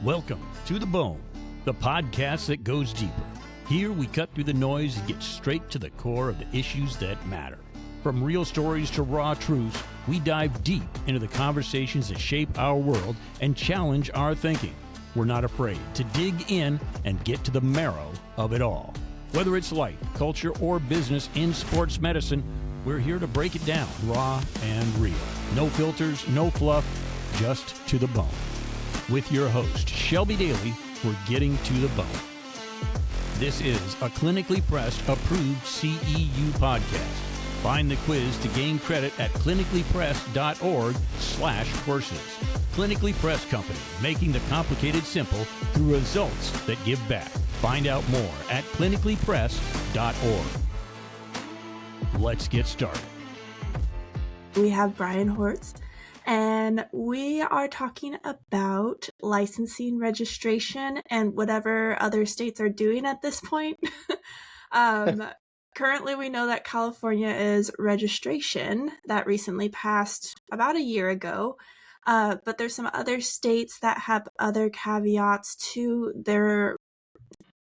Welcome to The Bone, the podcast that goes deeper. Here we cut through the noise and get straight to the core of the issues that matter. From real stories to raw truths, we dive deep into the conversations that shape our world and challenge our thinking. We're not afraid to dig in and get to the marrow of it all. Whether it's life, culture, or business in sports medicine, we're here to break it down raw and real. No filters, no fluff, just to the bone. With your host, Shelby Daly, we're getting to the bone. This is a clinically pressed, approved CEU podcast. Find the quiz to gain credit at clinicallypressed.org/courses. Clinically Pressed Company, making the complicated simple through results that give back. Find out more at clinicallypressed.org. Let's get started. We have Brian Hortz, and we are talking about licensing, registration, and whatever other states are doing at this point. Currently, we know that California is registration. That recently passed about a year ago. But there's some other states that have other caveats to their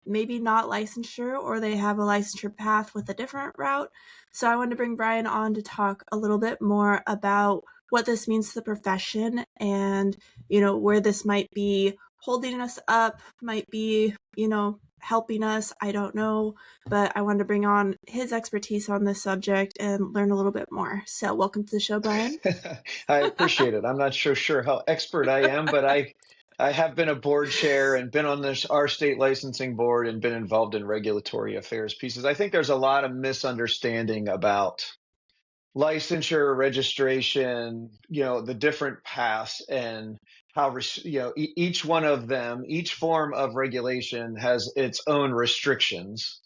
maybe not licensure, or they have a licensure path with a different route. So I wanted to bring Brian on to talk a little bit more about what this means to the profession and, where this might be holding us up, might be, helping us. I don't know, but I wanted to bring on his expertise on this subject and learn a little bit more. So welcome to the show, Brian. I appreciate it. I'm not sure how expert I am, but I have been a board chair and been on our state licensing board and been involved in regulatory affairs pieces. I think there's a lot of misunderstanding about licensure, registration, the different paths and how, each one of them, each form of regulation has its own restrictions.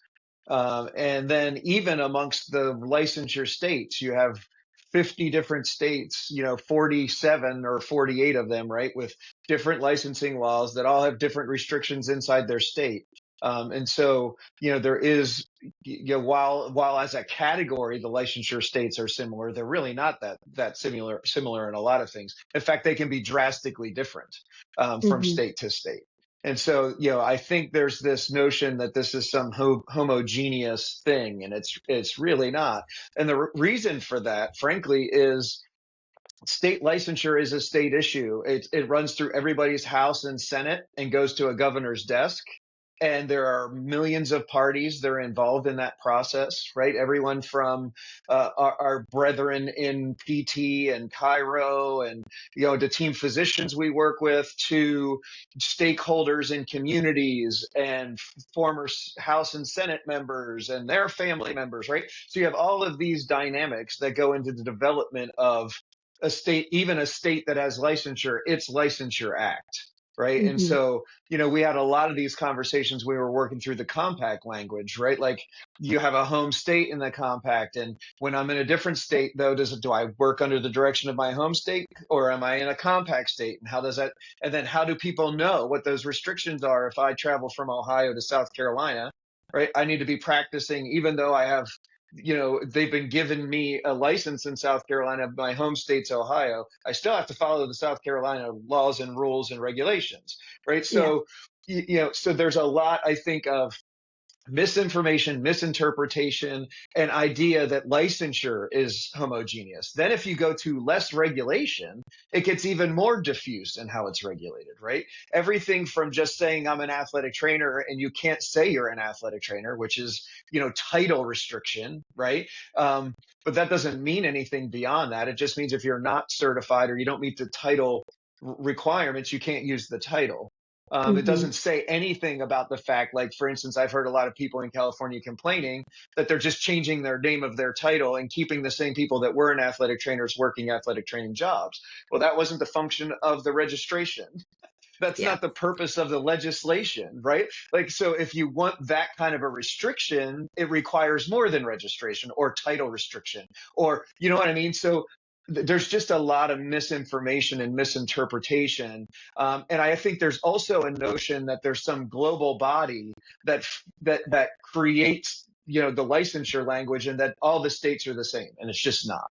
And then even amongst the licensure states, you have 50 different states, 47 or 48 of them, right, with different licensing laws that all have different restrictions inside their state. And so, there is, while as a category, the licensure states are similar, they're really not that similar in a lot of things. In fact, they can be drastically different from state to state. And so, I think there's this notion that this is some homogeneous thing, and it's really not. And the reason for that, frankly, is state licensure is a state issue. It runs through everybody's House and Senate and goes to a governor's desk. And there are millions of parties that are involved in that process, right? Everyone from our brethren in PT and Cairo and, the team physicians we work with to stakeholders in communities and former House and Senate members and their family members, right? So you have all of these dynamics that go into the development of a state, even a state that has licensure, its Licensure Act. Right. And so, we had a lot of these conversations. We were working through the compact language, right? Like you have a home state in the compact. And when I'm in a different state, though, do I work under the direction of my home state or am I in a compact state? And how does that? And then how do people know what those restrictions are? If I travel from Ohio to South Carolina, right, I need to be practicing, even though I have they've been giving me a license in South Carolina, my home state's Ohio. I still have to follow the South Carolina laws and rules and regulations, right? So, so there's a lot, I think, of misinformation, misinterpretation, and idea that licensure is homogeneous. Then if you go to less regulation, it gets even more diffuse in how it's regulated, right? Everything from just saying I'm an athletic trainer and you can't say you're an athletic trainer, which is, title restriction, right? But that doesn't mean anything beyond that. It just means if you're not certified or you don't meet the title requirements, you can't use the title. It doesn't say anything about the fact, like, for instance, I've heard a lot of people in California complaining that they're just changing their name of their title and keeping the same people that were in athletic trainers working athletic training jobs. Well, that wasn't the function of the registration. That's not the purpose of the legislation, right? Like, so if you want that kind of a restriction, it requires more than registration or title restriction, or, you know what I mean? So there's just a lot of misinformation and misinterpretation. And I think there's also a notion that there's some global body that creates, the licensure language and that all the states are the same. And it's just not.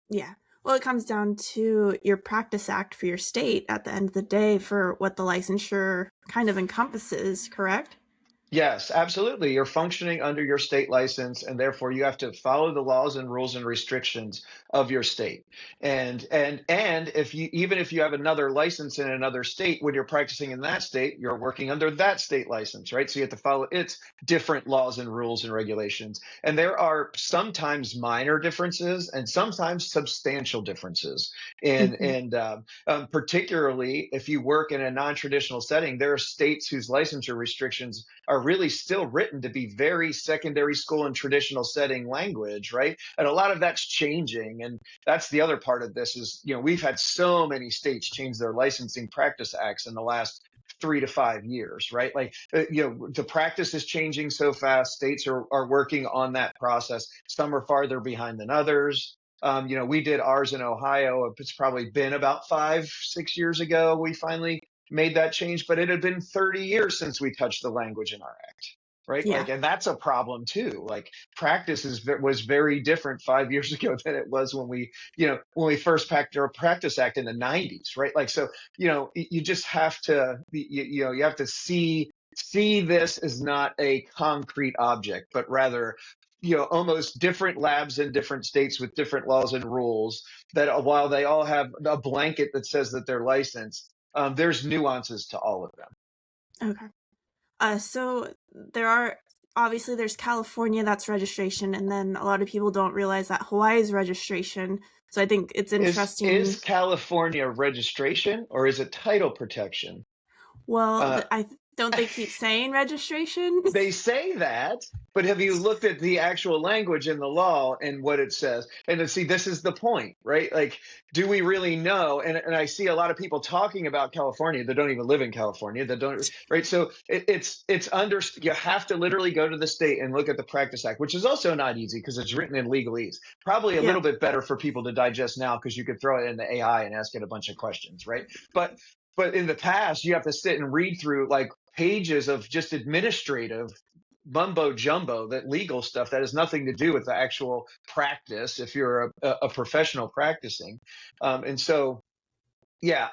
Yeah. Well, it comes down to your practice act for your state at the end of the day for what the licensure kind of encompasses, correct? Yes, absolutely. You're functioning under your state license, and therefore you have to follow the laws and rules and restrictions of your state. And if you even if you have another license in another state, when you're practicing in that state, you're working under that state license, right? So you have to follow its different laws and rules and regulations. And there are sometimes minor differences and sometimes substantial differences in Hmm. particularly if you work in a non-traditional setting. There are states whose licensure restrictions are really still written to be very secondary school and traditional setting language, right? And a lot of that's changing. And that's the other part of this is, we've had so many states change their licensing practice acts in the last 3 to 5 years, right? Like, the practice is changing so fast. States are working on that process. Some are farther behind than others. We did ours in Ohio. It's probably been about 5, 6 years ago. We finally made that change, but it had been 30 years since we touched the language in our act, right? Yeah. Like, and that's a problem too. Like, practice was very different 5 years ago than it was when we first packed our practice act in the 90s, right? Like, so you just have to you have to see this as not a concrete object, but rather almost different labs in different states with different laws and rules that while they all have a blanket that says that they're licensed, there's nuances to all of them. Okay. So there are obviously there's California that's registration, and then a lot of people don't realize that Hawaii is registration. So I think it's interesting. Is California registration or is it title protection? Well, Uh, don't they keep saying registration? They say that, but have you looked at the actual language in the law and what it says? And to see, this is the point, right? Like, do we really know? And I see a lot of people talking about California that don't even live in California, that don't, right? So it's under, you have to literally go to the state and look at the Practice Act, which is also not easy because it's written in legalese. Probably a Yeah. little bit better for people to digest now because you could throw it into AI and ask it a bunch of questions, right? But in the past, you have to sit and read through like pages of just administrative mumbo jumbo, that legal stuff that has nothing to do with the actual practice if you're a professional practicing. And so, yeah,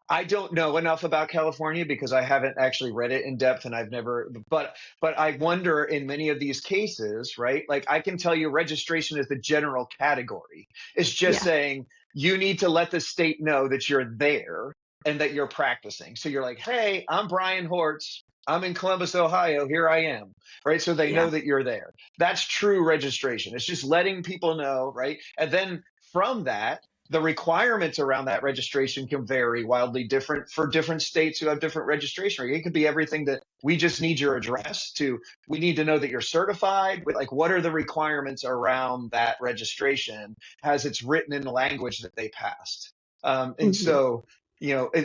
I don't know enough about California because I haven't actually read it in depth, and I've never. But I wonder in many of these cases, right? Like, I can tell you, registration is the general category. It's just Yeah. saying you need to let the state know that you're there and that you're practicing. So you're like, hey, I'm Brian Hortz. I'm in Columbus, Ohio. Here I am. Right. So they know Yeah. that you're there. That's true registration. It's just letting people know. Right. And then from that, the requirements around that registration can vary wildly different for different states who have different registration. It could be everything that we just need your address to, we need to know that you're certified. Like, what are the requirements around that registration as it's written in the language that they passed? And Hmm. so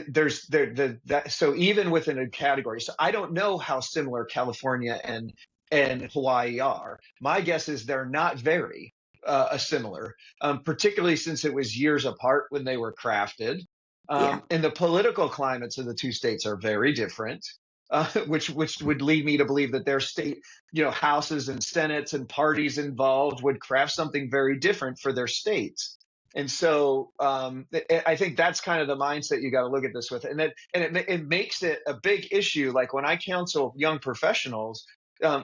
there's that. So even within a category, so I don't know how similar California and Hawaii are. My guess is they're not very similar, particularly since it was years apart when they were crafted. Yeah. And the political climates of the two states are very different, which would lead me to believe that their state, houses and senates and parties involved would craft something very different for their states. And so I think that's kind of the mindset you got to look at this with, and it makes it a big issue. Like, when I counsel young professionals,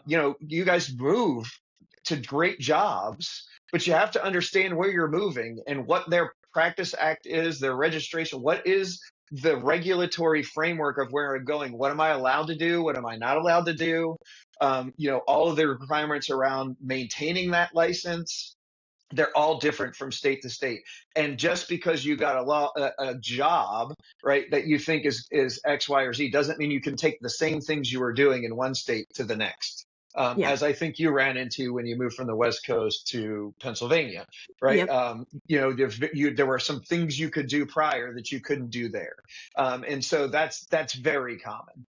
you guys move to great jobs, but you have to understand where you're moving and what their practice act is, their registration, what is the regulatory framework of where I'm going. What am I allowed to do? What am I not allowed to do? All of the requirements around maintaining that license, they're all different from state to state. And just because you got a job, right, that you think is X, Y, or Z, doesn't mean you can take the same things you were doing in one state to the next. Yeah. As I think you ran into when you moved from the West Coast to Pennsylvania, right? Yep. There were some things you could do prior that you couldn't do there, and so that's very common.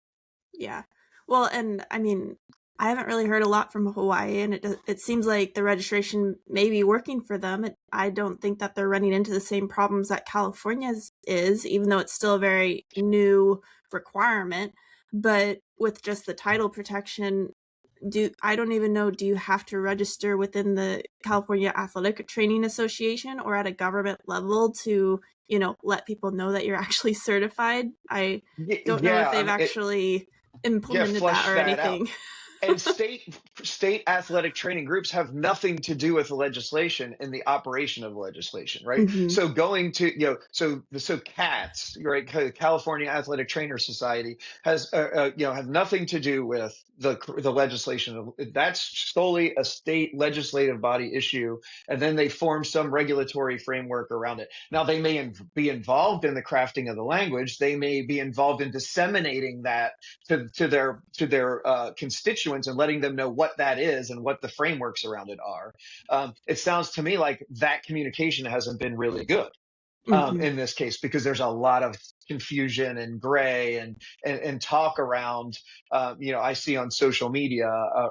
Yeah. Well, and I mean, I haven't really heard a lot from Hawaii, and it seems like the registration may be working for them. I don't think that they're running into the same problems that California's is, even though it's still a very new requirement. But with just the title protection, I don't even know, do you have to register within the California Athletic Training Association or at a government level to, let people know that you're actually certified? I don't know if Yeah, I they've mean, actually implemented that flesh or that out. anything. And state athletic training groups have nothing to do with the legislation and the operation of the legislation, right? Hmm. So going to so CATS, right, California Athletic Trainer Society, has have nothing to do with the legislation. That's solely a state legislative body issue, and then they form some regulatory framework around it. Now they may be involved in the crafting of the language. They may be involved in disseminating that to their constituents and letting them know what that is and what the frameworks around it are. It sounds to me like that communication hasn't been really good Hmm. in this case, because there's a lot of confusion and gray and talk around, I see on social media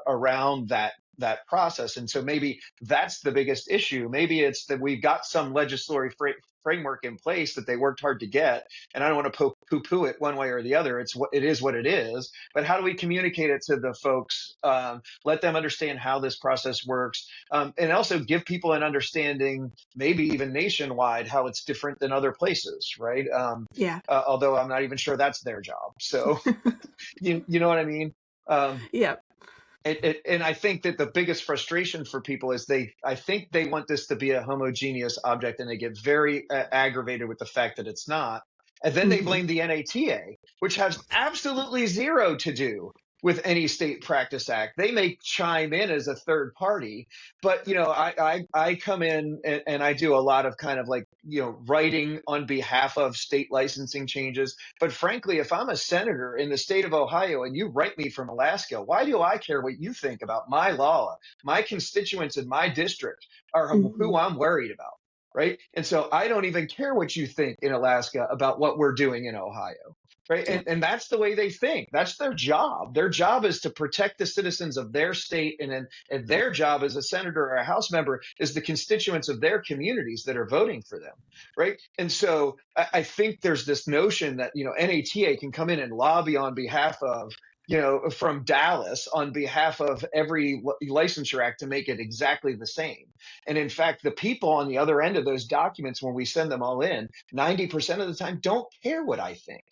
around that process. And so maybe that's the biggest issue. Maybe it's that we've got some legislative framework in place that they worked hard to get, and I don't want to poo-poo it one way or the other. It is what it is. But how do we communicate it to the folks? Let them understand how this process works, and also give people an understanding, maybe even nationwide, how it's different than other places, right? Yeah. Although I'm not even sure that's their job. So you know what I mean? Um, Yeah. and I think that the biggest frustration for people is I think they want this to be a homogeneous object, and they get very aggravated with the fact that it's not. And then they Hmm. blame the NATA, which has absolutely zero to do with any state practice act. They may chime in as a third party, but I come in and I do a lot of kind of like writing on behalf of state licensing changes. But frankly, if I'm a senator in the state of Ohio and you write me from Alaska, why do I care what you think about my law? My constituents in my district are Hmm. who I'm worried about, right? And so I don't even care what you think in Alaska about what we're doing in Ohio, right? Yeah. And that's the way they think. That's their job. Their job is to protect the citizens of their state, and their job as a senator or a House member is the constituents of their communities that are voting for them, right? And so I think there's this notion that NATA can come in and lobby on behalf of from Dallas on behalf of every licensure act to make it exactly the same. And in fact, the people on the other end of those documents, when we send them all in, 90% of the time don't care what I think.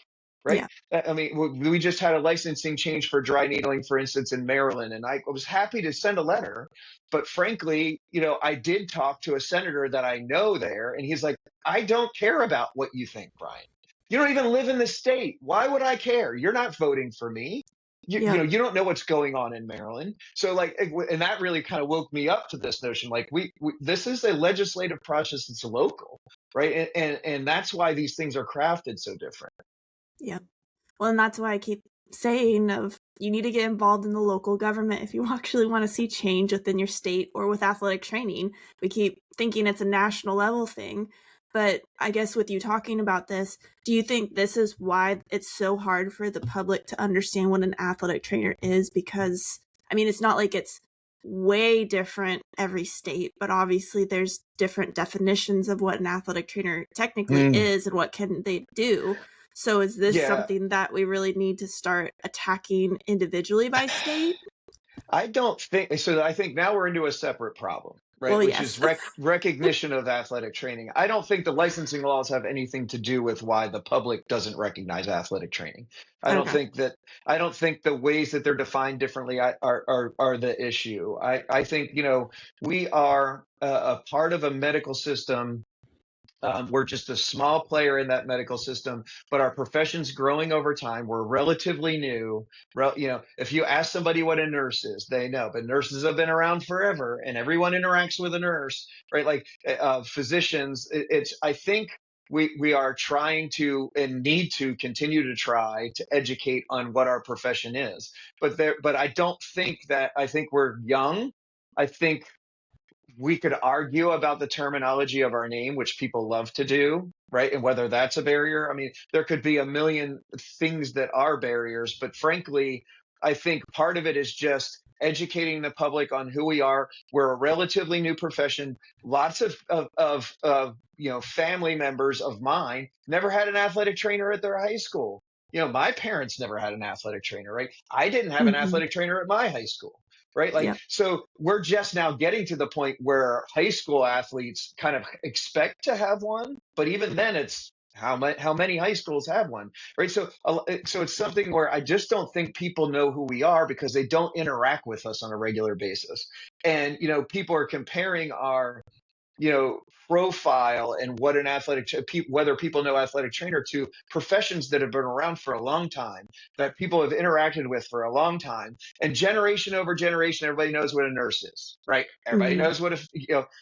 Right. Yeah. I mean, we just had a licensing change for dry needling, for instance, in Maryland, and I was happy to send a letter. But frankly, I did talk to a senator that I know there, and he's like, I don't care about what you think, Brian. You don't even live in the state. Why would I care? You're not voting for me. Yeah. You don't know what's going on in Maryland. So like, and that really kind of woke me up to this notion. Like this is a legislative process that's local, right? And that's why these things are crafted so different. Yeah. Well, and that's why I keep saying of you need to get involved in the local government if you actually want to see change within your state or with athletic training. We keep thinking it's a national level thing, but I guess with you talking about this, do you think this is why it's so hard for the public to understand what an athletic trainer is? Because I mean, it's not like it's way different every state, but obviously there's different definitions of what an athletic trainer technically is and what can they do. So is this Yeah. something that we really need to start attacking individually by state? I don't think so. I think now we're into a separate problem, right? Well, Which is yes. recognition of athletic training. I don't think the licensing laws have anything to do with why the public doesn't recognize athletic training. I don't Okay. think that. I don't think the ways that they're defined differently are the issue. I think we are a part of a medical system. We're just a small player in that medical system, but our profession's growing over time. We're relatively new. If you ask somebody what a nurse is, they know, but nurses have been around forever, and everyone interacts with a nurse, right? Like physicians, I think we are trying to and need to continue to try to educate on what our profession is. But I don't think that, I think we're young. I think we could argue about the terminology of our name, which people love to do, right? And whether that's a barrier. I mean, there could be a million things that are barriers, but frankly, I think part of it is just educating the public on who we are. We're a relatively new profession. Lots of family members of mine never had an athletic trainer at their high school. My parents never had an athletic trainer, right? I didn't have an Hmm. athletic trainer at my high school. right? Like, Yep. so we're just now getting to the point where high school athletes kind of expect to have one, but even then it's how many high schools have one, right? So it's something where I just don't think people know who we are because they don't interact with us on a regular basis. And, people are comparing our profile and what an whether people know athletic trainer to professions that have been around for a long time, that people have interacted with for a long time, and generation over generation, everybody knows what a nurse is, right? Everybody Mhm. knows what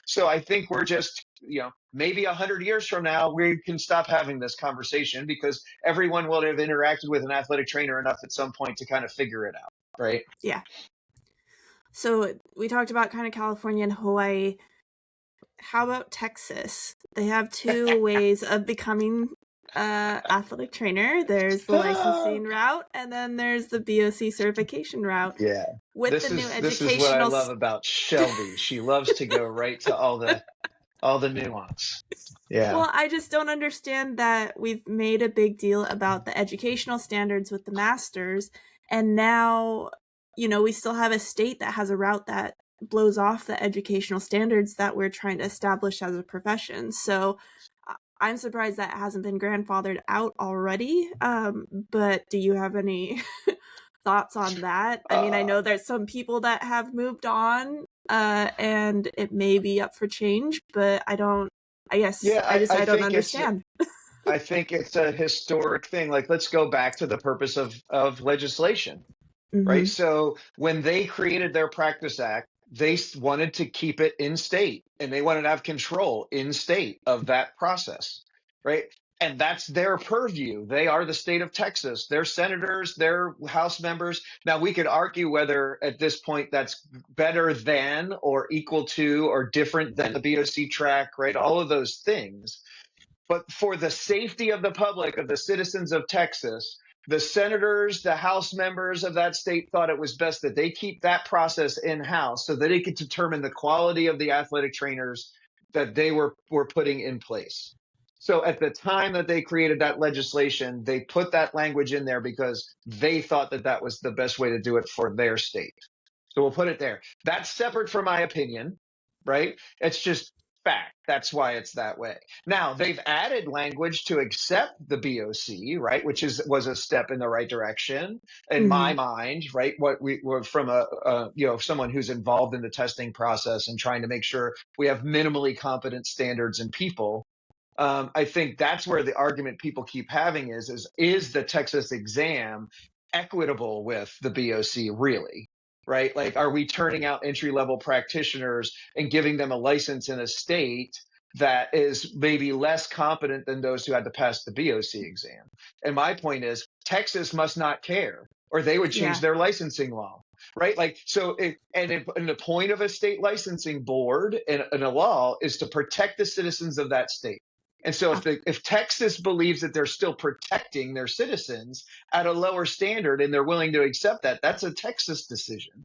so I think we're just, maybe 100 years from now, we can stop having this conversation because everyone will have interacted with an athletic trainer enough at some point to kind of figure it out, right? Yeah. So we talked about kind of California and Hawaii. How about Texas? They have two ways of becoming athletic trainer. There's the licensing route, and then there's the BOC certification route. Yeah. With the new This is what I educational, love about Shelby. She loves to go right to all the nuance. Yeah. well, I just don't understand that we've made a big deal about the educational standards with the masters, and now, we still have a state that has a route that blows off the educational standards that we're trying to establish as a profession. So I'm surprised that hasn't been grandfathered out already. But do you have any thoughts on that? I mean, I Uh, know there's some people that have moved on, and it may be up for change, but I guess yeah, I don't understand. I think it's a historic thing. Like, let's go back to the purpose of legislation, right? Hmm. So when they created their Practice Act, they wanted to keep it in state and they wanted to have control in state of that process, right? And that's their purview. They are the state of Texas. Their senators, their House members. Now, we could argue whether at this point that's better than or equal to or different than the BOC track, right? All of those things. But for the safety of the public, of the citizens of Texas, the senators, the House members of that state thought it was best that they keep that process in-house so that they could determine the quality of the athletic trainers that they were putting in place. So at the time that they created that legislation, they put that language in there because they thought that that was the best way to do it for their state. So we'll put it there. That's separate from my opinion, right? It's just fact. That's why it's that way. Now, they've added language to accept the BOC, right, which was a step in the right direction in my Hmm. mind, right? What we were from someone who's involved in the testing process and trying to make sure we have minimally competent standards and people. I think that's where the argument people keep having is the Texas exam equitable with the BOC really? Right? Like, are we turning out entry level practitioners and giving them a license in a state that is maybe less competent than those who had to pass the BOC exam? And my point is, Texas must not care, or they would change Yeah. their licensing law. Right, like and the point of a state licensing board and a law is to protect the citizens of that state. And so if Texas believes that they're still protecting their citizens at a lower standard and they're willing to accept that, that's a Texas decision,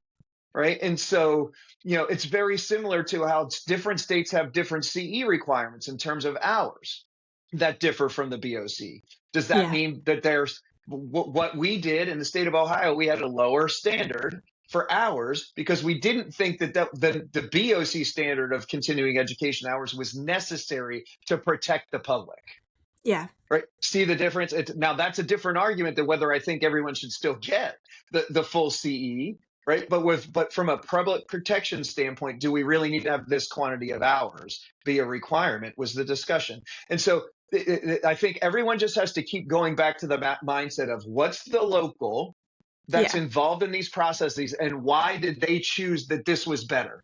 right? And so, it's very similar to how different states have different CE requirements in terms of hours that differ from the BOC. Does that Yeah. mean that there's what we did in the state of Ohio? We had a lower standard for hours because we didn't think that the BOC standard of continuing education hours was necessary to protect the public. Yeah. Right. See the difference? Now, that's a different argument than whether I think everyone should still get the full CE. Right. But from a public protection standpoint, do we really need to have this quantity of hours be a requirement was the discussion. And so I think everyone just has to keep going back to the mindset of what's the local that's Yeah. involved in these processes and why did they choose that this was better,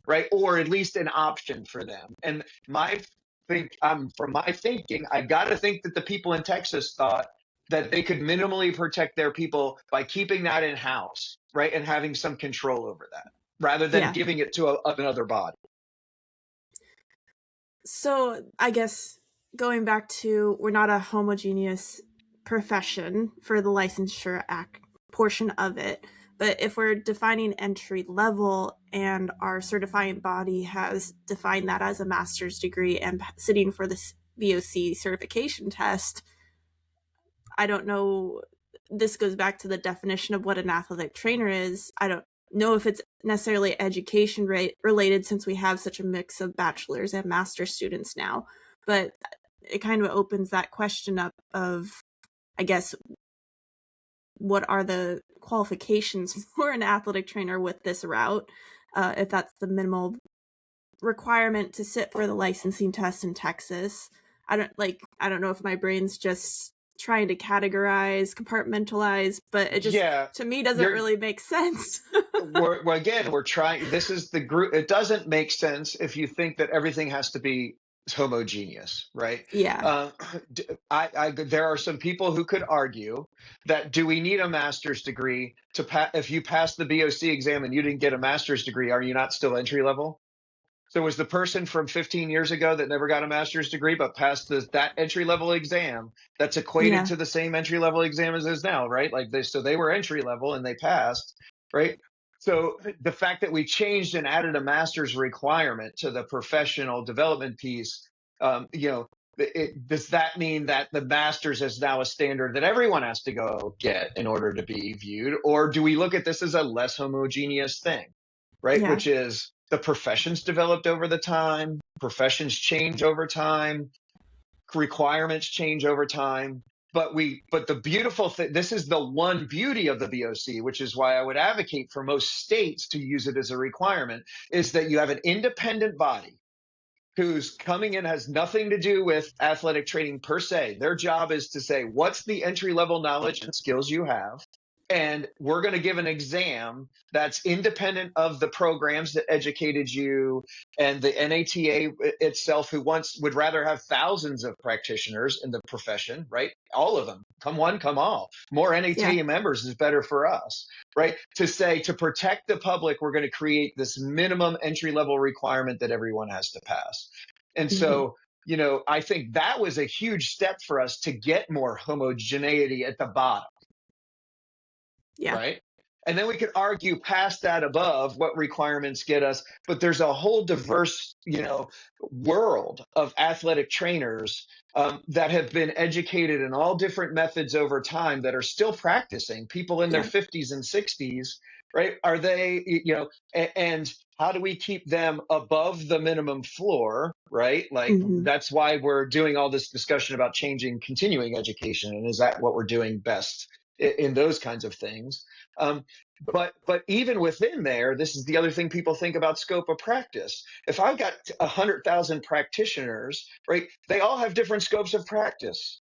right? Or at least an option for them. And from my thinking, I got to think that the people in Texas thought that they could minimally protect their people by keeping that in house, right? And having some control over that rather than Yeah. giving it to another body. So I guess going back to, we're not a homogeneous profession for the licensure act portion of it, but if we're defining entry level and our certifying body has defined that as a master's degree and sitting for the BOC certification test, I don't know. This goes back to the definition of what an athletic trainer is. know if it's necessarily education related, since we have such a mix of bachelor's and master's students now, but it kind of opens that question up of, I guess, what are the qualifications for an athletic trainer with this route, if that's the minimal requirement to sit for the licensing test in Texas. I don't know if my brain's just trying to categorize, compartmentalize, but it just, to me, doesn't really make sense. We're trying, this is the group. It doesn't make sense if you think that everything has to be homogeneous, right? Yeah. There are some people who could argue that, do we need a master's degree to if you pass the BOC exam and you didn't get a master's degree, are you not still entry level? So was the person from 15 years ago that never got a master's degree but passed that entry level exam, that's equated to the same entry level exam as is now, right? Like they were entry level and they passed, right? So the fact that we changed and added a master's requirement to the professional development piece, does that mean that the master's is now a standard that everyone has to go get in order to be viewed? Or do we look at this as a less homogeneous thing, right? Which is, the professions developed over the time, professions change over time, requirements change over time. But the beautiful thing, this is the one beauty of the BOC, which is why I would advocate for most states to use it as a requirement, is that you have an independent body who's coming in, has nothing to do with athletic training per se. Their job is to say, what's the entry level knowledge and skills you have? And we're going to give an exam that's independent of the programs that educated you and the NATA itself, who would rather have thousands of practitioners in the profession, right? All of them. Come one, come all. More NATA members is better for us, right? To protect the public, we're going to create this minimum entry level requirement that everyone has to pass. And so, I think that was a huge step for us to get more homogeneity at the bottom. Yeah. Right. And then we could argue past that above what requirements get us. But there's a whole diverse, world of athletic trainers that have been educated in all different methods over time that are still practicing. People in their 50s and 60s. Right. Are they, and how do we keep them above the minimum floor? Right. Like that's why we're doing all this discussion about changing continuing education. And is that what we're doing best in those kinds of things? But even within there, this is the other thing people think about scope of practice. If I've got 100,000 practitioners, right, they all have different scopes of practice,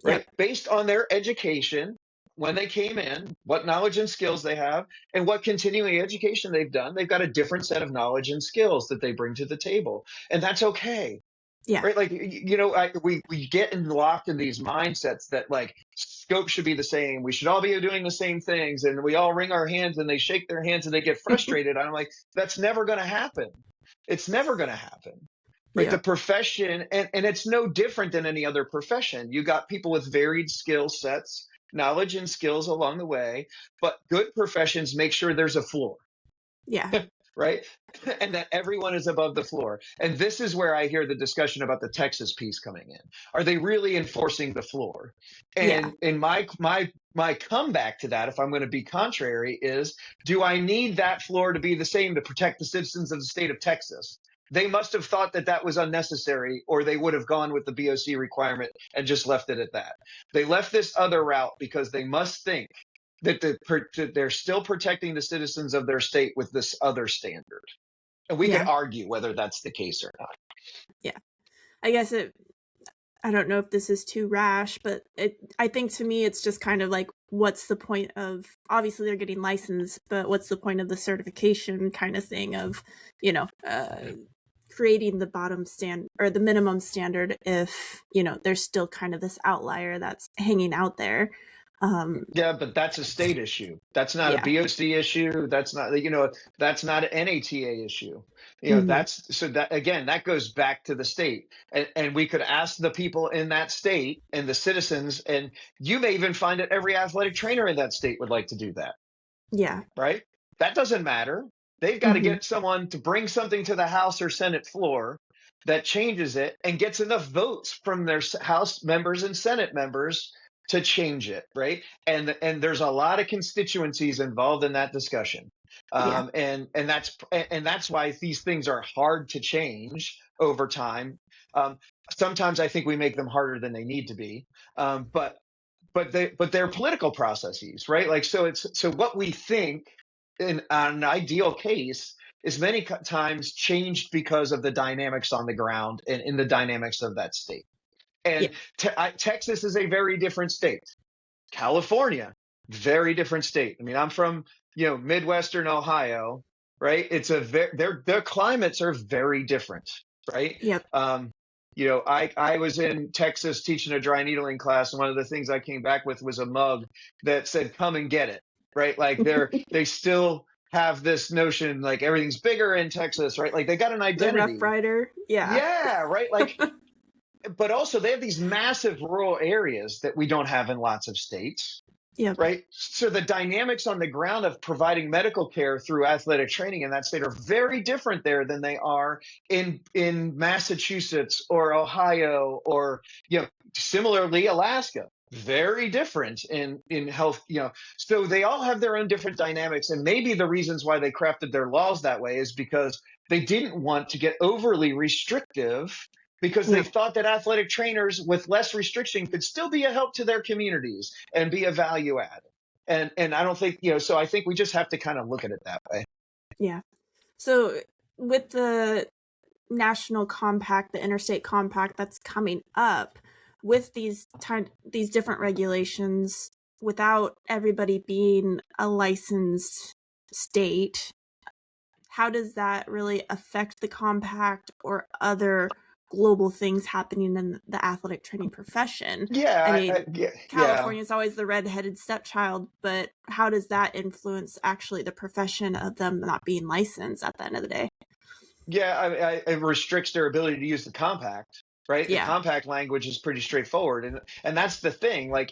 right? Based on their education, when they came in, what knowledge and skills they have, and what continuing education they've done. They've got a different set of knowledge and skills that they bring to the table. And that's okay. Yeah. Right. Like, we get locked in these mindsets that like scope should be the same. We should all be doing the same things. And we all wring our hands and they shake their hands and they get frustrated. I'm like, that's never going to happen. It's never going to happen. Right. The profession, and it's no different than any other profession. You got people with varied skill sets, knowledge and skills along the way. But good professions make sure there's a floor. Yeah. Right. And that everyone is above the floor. And this is where I hear the discussion about the Texas piece coming in. Are they really enforcing the floor? And in my comeback to that, if I'm going to be contrary, is, do I need that floor to be the same to protect the citizens of the state of Texas? They must have thought that was unnecessary, or they would have gone with the BOC requirement and just left it at that. They left this other route because they must think that they're still protecting the citizens of their state with this other standard. And we could argue whether that's the case or not. Yeah. I guess I don't know if this is too rash, but I think to me, it's just kind of like, what's the point of, obviously they're getting licensed, but what's the point of the certification kind of thing of, creating the bottom stand or the minimum standard if, there's still kind of this outlier that's hanging out there. But that's a state issue. That's not a BOC issue. That's not, that's not an NATA issue. That goes back to the state. And we could ask the people in that state and the citizens, and you may even find that every athletic trainer in that state would like to do that. Yeah. Right? That doesn't matter. They've got to get someone to bring something to the House or Senate floor that changes it and gets enough votes from their House members and Senate members to change it, right? And there's a lot of constituencies involved in that discussion. Yeah. And that's why these things are hard to change over time. Um, Sometimes I think we make them harder than they need to be. But they're political processes, right? Like, so what we think in an ideal case is many times changed because of the dynamics on the ground and in the dynamics of that state. Yeah. And Texas is a very different state. California, very different state. I mean, I'm from, Midwestern Ohio, right? It's their climates are very different, right? Yep. I was in Texas teaching a dry needling class, and one of the things I came back with was a mug that said, "Come and get it," right? Like they still have this notion like everything's bigger in Texas, right? Like they got an The identity. Rough Rider. Yeah. Yeah, right. Like, but also they have these massive rural areas that we don't have in lots of states. Yep. Right. So the dynamics on the ground of providing medical care through athletic training in that state are very different there than they are in Massachusetts or Ohio or, similarly, Alaska. Very different in health, so they all have their own different dynamics. And maybe the reasons why they crafted their laws that way is because they didn't want to get overly restrictive, because they thought that athletic trainers with less restriction could still be a help to their communities and be a value add. And I don't think, so I think we just have to kind of look at it that way. Yeah. So with the national compact, the interstate compact that's coming up, with these different regulations, without everybody being a licensed state, how does that really affect the compact or other global things happening in the athletic training profession? Yeah, I mean, yeah. California is always the redheaded stepchild, but how does that influence actually the profession of them not being licensed at the end of the day? Yeah, it restricts their ability to use the compact, right? The Yeah. compact language is pretty straightforward, and that's the thing. Like,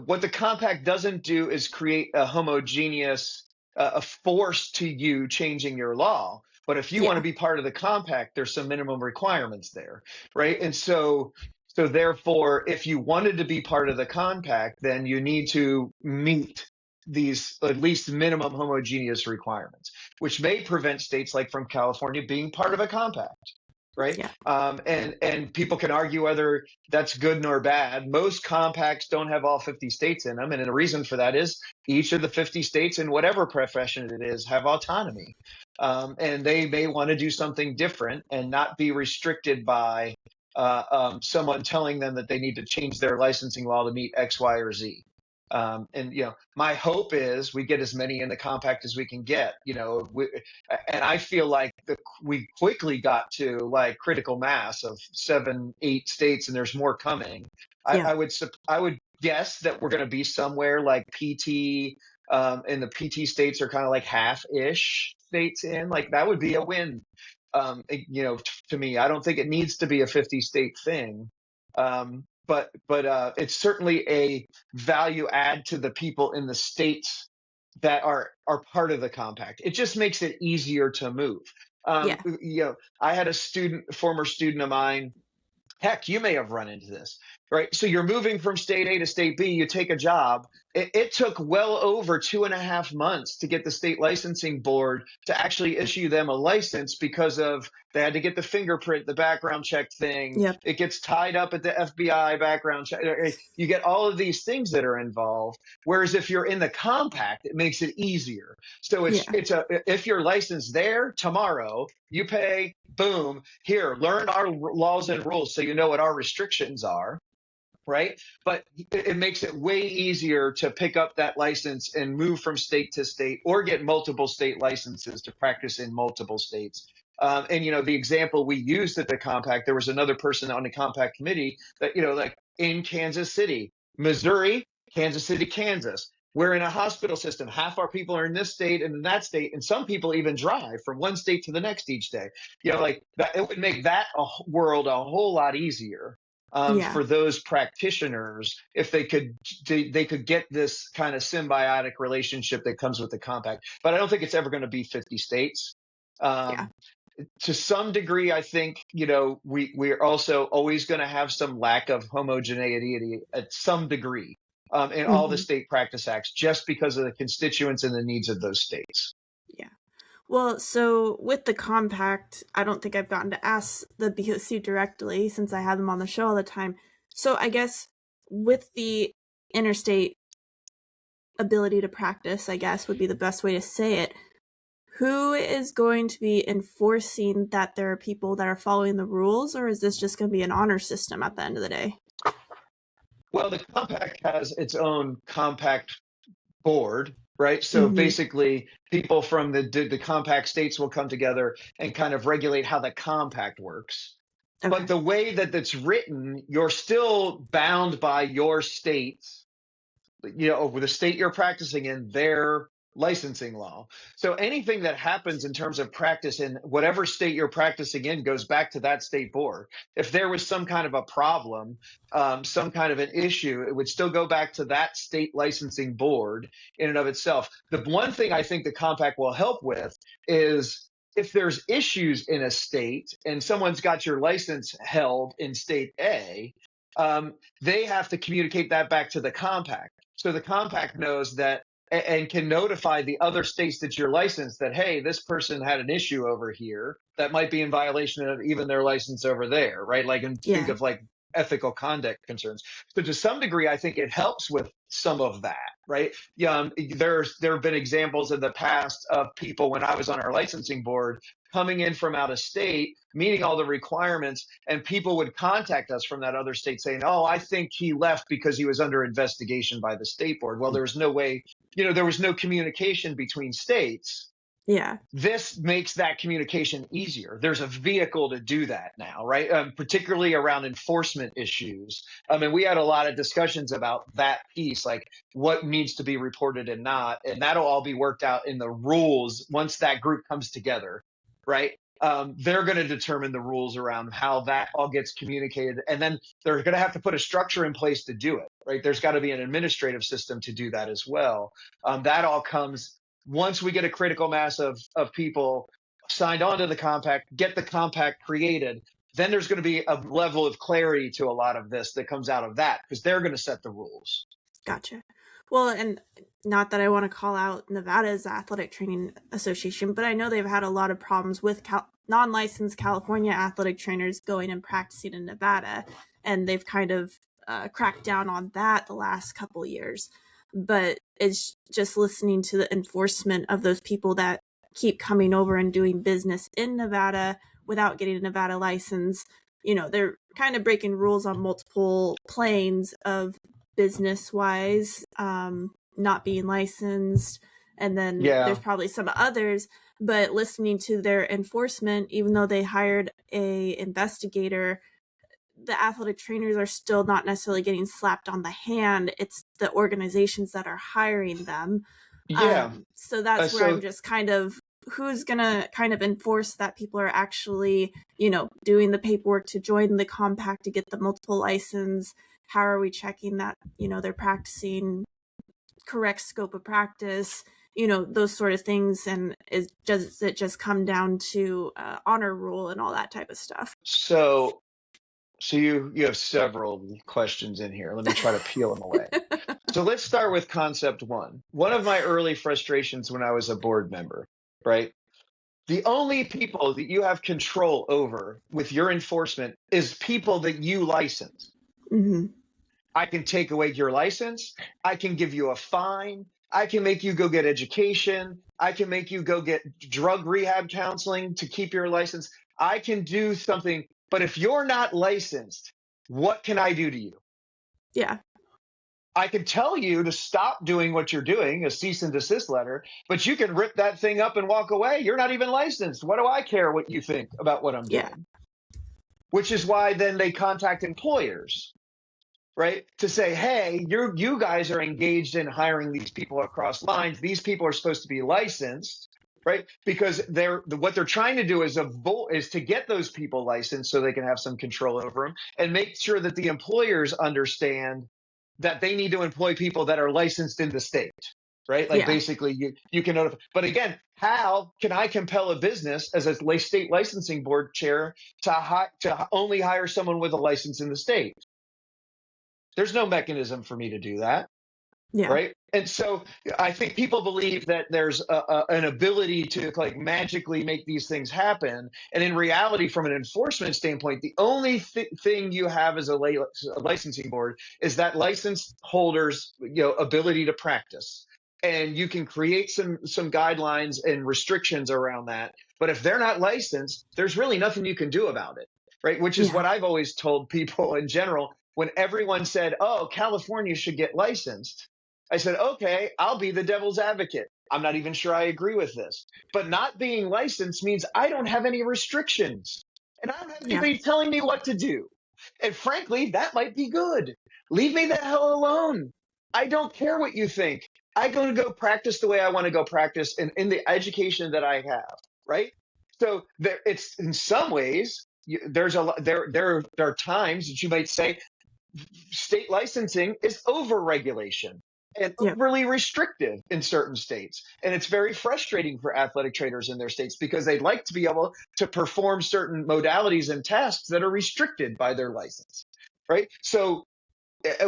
what the compact doesn't do is create a homogeneous, a force to you changing your law. But if you want to be part of the compact, there's some minimum requirements there, right? And so therefore, if you wanted to be part of the compact, then you need to meet these at least minimum homogeneous requirements, which may prevent states like from California being part of a compact, right? Yeah. And people can argue whether that's good nor bad. Most compacts don't have all 50 states in them, and the reason for that is each of the 50 states in whatever profession it is have autonomy, and they may want to do something different and not be restricted by someone telling them that they need to change their licensing law to meet X, Y, or Z. My hope is we get as many in the compact as we can get, and I feel like we quickly got to like critical mass of 7, 8 states, and there's more coming. I would guess that we're going to be somewhere like PT, and the PT states are kind of like half-ish states in. Like that would be a win. To me, I don't think it needs to be a 50-state thing. But it's certainly a value add to the people in the states that are part of the compact. It just makes it easier to move. I had a former student of mine. Heck, you may have run into this, right? So you're moving from state A to state B, you take a job. It took well over 2.5 months to get the state licensing board to actually issue them a license because they had to get the fingerprint, the background check thing. Yep. It gets tied up at the FBI background check. You get all of these things that are involved. Whereas if you're in the compact, it makes it easier. So if you're licensed there tomorrow, you pay, boom, here, learn our laws and rules so you know what our restrictions are. Right. But it makes it way easier to pick up that license and move from state to state or get multiple state licenses to practice in multiple states. And the example we used at the compact, there was another person on the compact committee that, like in Kansas City, Missouri, Kansas City, Kansas. We're in a hospital system. Half our people are in this state and in that state. And some people even drive from one state to the next each day. Like that, it would make that world a whole lot easier. For those practitioners, if they could get this kind of symbiotic relationship that comes with the compact. But I don't think it's ever going to be 50 states. To some degree, I think, we're also always going to have some lack of homogeneity at some degree in all the state practice acts, just because of the constituents and the needs of those states. Yeah. Well, so with the compact, I don't think I've gotten to ask the BOC directly since I have them on the show all the time. So I guess with the interstate ability to practice, I guess would be the best way to say it. Who is going to be enforcing that there are people that are following the rules, or is this just going to be an honor system at the end of the day? Well, the compact has its own compact board, right? So Mm-hmm. basically, people from the compact states will come together and kind of regulate how the compact works. But Okay. the way that it's written, you're still bound by your state's, with the state you're practicing in, their licensing law. So anything that happens in terms of practice in whatever state you're practicing in goes back to that state board. If there was some kind of a problem, some kind of an issue, it would still go back to that state licensing board in and of itself. The one thing I think the compact will help with is if there's issues in a state and someone's got your license held in state A, they have to communicate that back to the compact. So the compact knows that and can notify the other states that you're licensed that, hey, this person had an issue over here that might be in violation of even their license over there, right? Like, and think Yeah. of like ethical conduct concerns. So to some degree, I think it helps with some of that, right? There have been examples in the past of people when I was on our licensing board coming in from out of state, meeting all the requirements, and people would contact us from that other state saying, oh, I think he left because he was under investigation by the state board. Well, there was no way, there was no communication between states. Yeah. This makes that communication easier. There's a vehicle to do that now, right? Particularly around enforcement issues. And we had a lot of discussions about that piece, like what needs to be reported and not, and that'll all be worked out in the rules once that group comes together, right? They're going to determine the rules around how that all gets communicated, and then they're going to have to put a structure in place to do it, right? There's got to be an administrative system to do that as well. That all comes once we get a critical mass of people signed on to the compact, get the compact created, then there's going to be a level of clarity to a lot of this that comes out of that because they're going to set the rules. Gotcha. Well, and not that I want to call out Nevada's Athletic Training Association, but I know they've had a lot of problems with non-licensed California athletic trainers going and practicing in Nevada, and they've kind of cracked down on that the last couple years. But it's just listening to the enforcement of those people that keep coming over and doing business in Nevada without getting a Nevada license. They're kind of breaking rules on multiple planes of business-wise, not being licensed. And then there's probably some others, but listening to their enforcement, even though they hired a investigator, the athletic trainers are still not necessarily getting slapped on the hand. It's the organizations that are hiring them. Yeah. So that's where I'm just kind of, who's going to kind of enforce that people are actually, doing the paperwork to join the compact to get the multiple license? How are we checking that, they're practicing correct scope of practice, those sort of things? And does it just come down to honor rule and all that type of stuff? So you have several questions in here. Let me try to peel them away. So let's start with concept one. One of my early frustrations when I was a board member, right? The only people that you have control over with your enforcement is people that you license. Mm-hmm. I can take away your license. I can give you a fine. I can make you go get education. I can make you go get drug rehab counseling to keep your license. I can do something. But if you're not licensed, what can I do to you? Yeah. I can tell you to stop doing what you're doing, a cease and desist letter, but you can rip that thing up and walk away. You're not even licensed. What do I care what you think about what I'm doing? Which is why then they contact employers, right? To say, hey, you guys are engaged in hiring these people across lines. These people are supposed to be licensed. Right, because what they're trying to do is to get those people licensed so they can have some control over them and make sure that the employers understand that they need to employ people that are licensed in the state, right? Like basically you can notify. But again, how can I compel a business as a state licensing board chair to only hire someone with a license in the state? There's no mechanism for me to do that. Yeah. right? And so I think people believe that there's an ability to like magically make these things happen, and in reality, from an enforcement standpoint, the only thing you have as a licensing board is that license holders, ability to practice, and you can create some guidelines and restrictions around that. But if they're not licensed, there's really nothing you can do about it, right? Which is Yeah. what I've always told people in general. When everyone said, "Oh, California should get licensed," I said, "Okay, I'll be the devil's advocate. I'm not even sure I agree with this. But not being licensed means I don't have any restrictions, and I don't have Yeah. anybody telling me what to do. And frankly, that might be good. Leave me the hell alone. I don't care what you think. I'm going to go practice the way I want to go practice in the education that I have," right? So it's in some ways, there are times that you might say state licensing is over-regulation and Yeah. overly restrictive in certain states. And it's very frustrating for athletic trainers in their states because they'd like to be able to perform certain modalities and tasks that are restricted by their license, right? So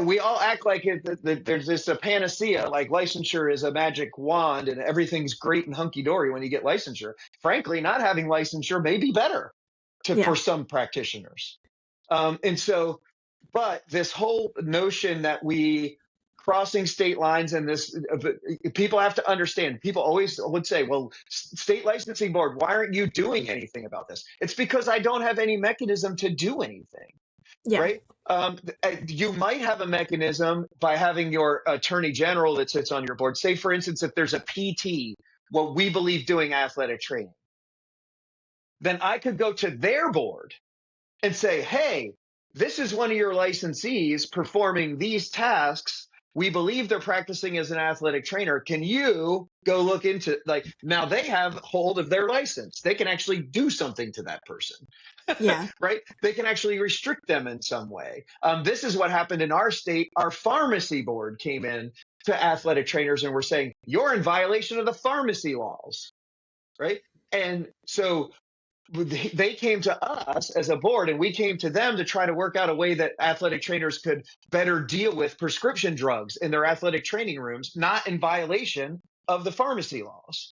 we all act like there's this a panacea, like licensure is a magic wand and everything's great and hunky-dory when you get licensure. Frankly, not having licensure may be better Yeah. for some practitioners. And so, but this whole notion that we crossing state lines and this, people have to understand. People always would say, "Well, state licensing board, why aren't you doing anything about this?" It's because I don't have any mechanism to do anything, Yeah. right? You might have a mechanism by having your attorney general that sits on your board. Say, for instance, if there's a PT, what we believe doing athletic training, then I could go to their board and say, "Hey, this is one of your licensees performing these tasks. We believe they're practicing as an athletic trainer. Can you go look into," like, now they have hold of their license. They can actually do something to that person, Yeah. right? They can actually restrict them in some way. This is what happened in our state. Our pharmacy board came in to athletic trainers and were saying, "You're in violation of the pharmacy laws," right? And so they came to us as a board and we came to them to try to work out a way that athletic trainers could better deal with prescription drugs in their athletic training rooms, not in violation of the pharmacy laws,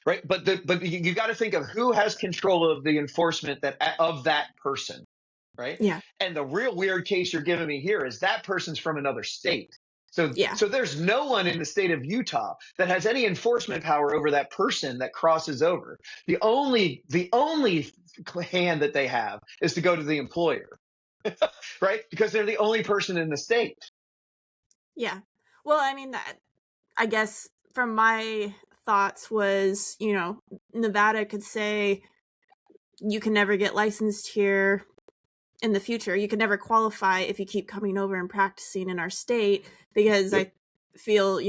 right? But you got to think of who has control of the enforcement of that person, right? Yeah. And the real weird case you're giving me here is that person's from another state. Yeah. So there's no one in the state of Utah that has any enforcement power over that person that crosses over. The only hand that they have is to go to the employer, right? Because they're the only person in the state. Yeah. Well, I mean, I guess from my thoughts was, Nevada could say you can never get licensed here in the future. You can never qualify if you keep coming over and practicing in our state, because I feel,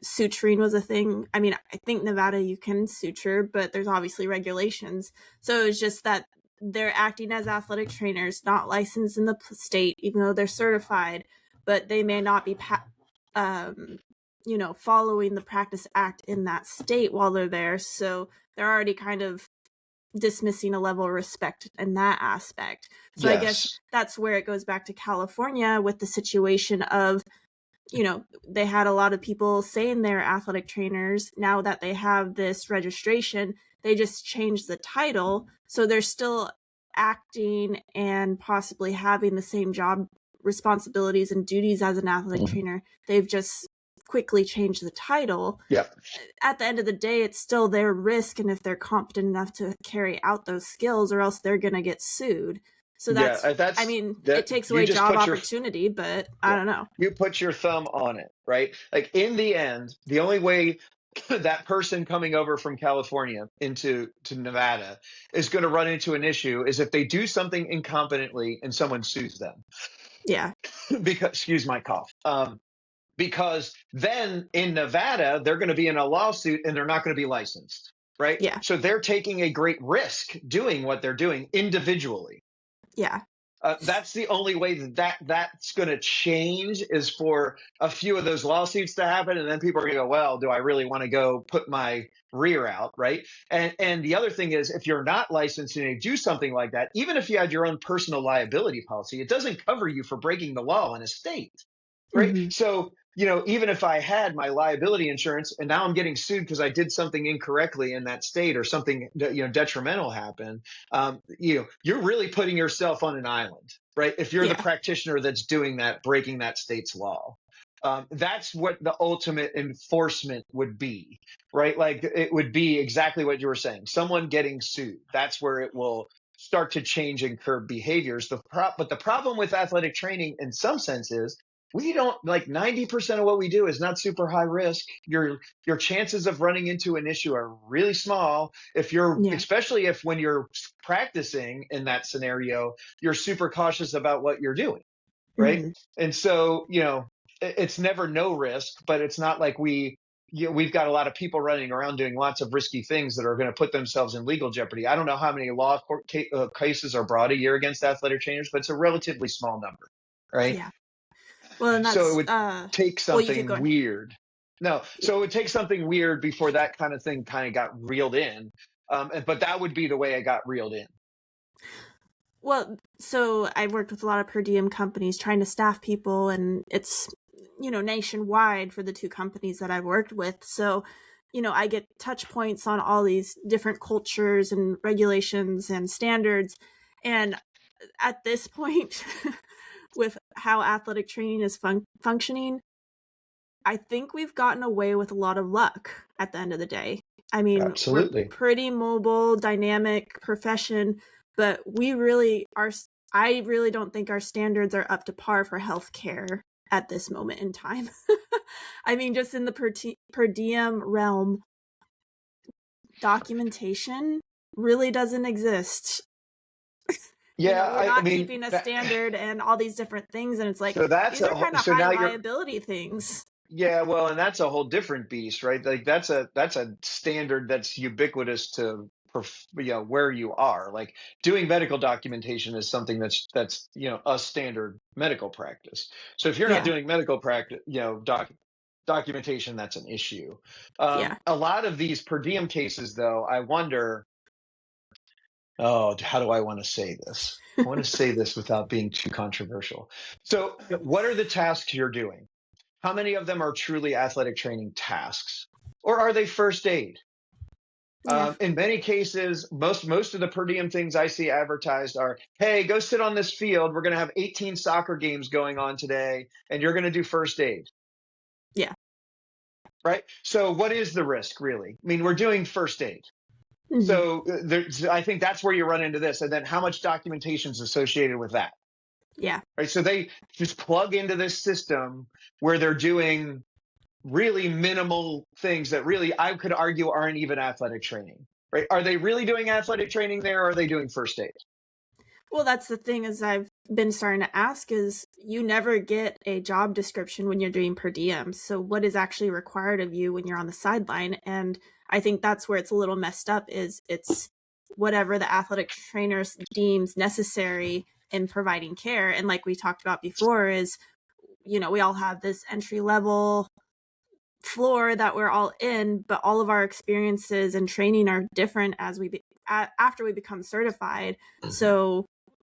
suturing was a thing. I mean, I think Nevada you can suture, but there's obviously regulations. So it's just that they're acting as athletic trainers, not licensed in the state, even though they're certified, but they may not be following the Practice Act in that state while they're there. So they're already kind of dismissing a level of respect in that aspect. So Yes. I guess that's where it goes back to California with the situation of, they had a lot of people saying they're athletic trainers. Now that they have this registration, they just changed the title. So they're still acting and possibly having the same job responsibilities and duties as an athletic trainer. They've just quickly change the title. Yeah. At the end of the day, it's still their risk, and if they're competent enough to carry out those skills, or else they're going to get sued. So it takes away job opportunity, but I don't know. You put your thumb on it, right? Like in the end, the only way that person coming over from California to Nevada is going to run into an issue is if they do something incompetently and someone sues them. Yeah. Because, excuse my cough. Because then in Nevada, they're going to be in a lawsuit and they're not going to be licensed, right? Yeah. So they're taking a great risk doing what they're doing individually. Yeah. That's the only way that's going to change, is for a few of those lawsuits to happen. And then people are going to go, well, do I really want to go put my rear out, right? And the other thing is, if you're not licensed and you do something like that, even if you had your own personal liability policy, it doesn't cover you for breaking the law in a state, right? Mm-hmm. So even if I had my liability insurance and now I'm getting sued because I did something incorrectly in that state or something, detrimental happened, you're really putting yourself on an island, right? If you're the Yeah. practitioner that's doing that, breaking that state's law. That's what the ultimate enforcement would be, right? Like it would be exactly what you were saying. Someone getting sued. That's where it will start to change and curb behaviors. But the problem with athletic training in some sense is we don't, like, 90% of what we do is not super high risk. Your chances of running into an issue are really small Yeah. especially if when you're practicing in that scenario, you're super cautious about what you're doing, right? Hmm. And so, it's never no risk, but it's not like we've got a lot of people running around doing lots of risky things that are going to put themselves in legal jeopardy. I don't know how many law court cases are brought a year against athletic trainers, but it's a relatively small number, right? Yeah. Well, and So it that's would take well, you keep something going. weird. No, so it would take something weird before that kind of thing kind of got reeled in. But that would be the way it got reeled in. Well, so I've worked with a lot of per diem companies trying to staff people, and it's, nationwide for the two companies that I've worked with. So, I get touch points on all these different cultures and regulations and standards. And at this point, with how athletic training is functioning, I think we've gotten away with a lot of luck at the end of the day. I mean, we're Absolutely. pretty mobile, dynamic profession, but I really don't think our standards are up to par for healthcare at this moment in time. I mean, just in the per diem realm, documentation really doesn't exist. Yeah, We're I not mean, keeping a standard and all these different things, and it's like, so that's these are kind of so high now liability things. yeah, well, and that's a whole different beast, right? Like that's a standard that's ubiquitous to where you are. Like doing medical documentation is something that's a standard medical practice. So if you're not Yeah. doing medical practice, documentation, that's an issue. Yeah. A lot of these per diem cases, though, I wonder. Oh, how do I want to say this? I want to say this without being too controversial. So, what are the tasks you're doing? How many of them are truly athletic training tasks? Or are they first aid? Yeah. In many cases, most of the per diem things I see advertised are, hey, go sit on this field. We're going to have 18 soccer games going on today, and you're going to do first aid. Yeah. Right? So what is the risk, really? I mean, we're doing first aid. Mhm. So I think that's where you run into this. And then how much documentation is associated with that? Yeah. Right? So they just plug into this system where they're doing really minimal things that really I could argue aren't even athletic training, right? Are they really doing athletic training there, or are they doing first aid? Well, that's the thing is I've been starting to ask is you never get a job description when you're doing per diem. So what is actually required of you when you're on the sideline? And I think that's where it's a little messed up is it's whatever the athletic trainer deems necessary in providing care. And like we talked about before is, we all have this entry level floor that we're all in, but all of our experiences and training are different as after we become certified. So,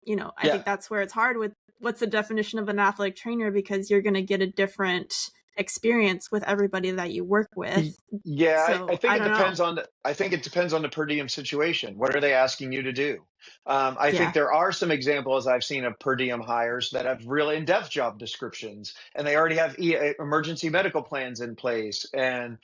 I think that's where it's hard with what's the definition of an athletic trainer, because you're going to get a different experience with everybody that you work with. Yeah, So, I think I it don't depends know. on the per diem situation. What are they asking you to do? I think Yeah. there are some examples I've seen of per diem hires that have really in-depth job descriptions, and they already have emergency medical plans in place, and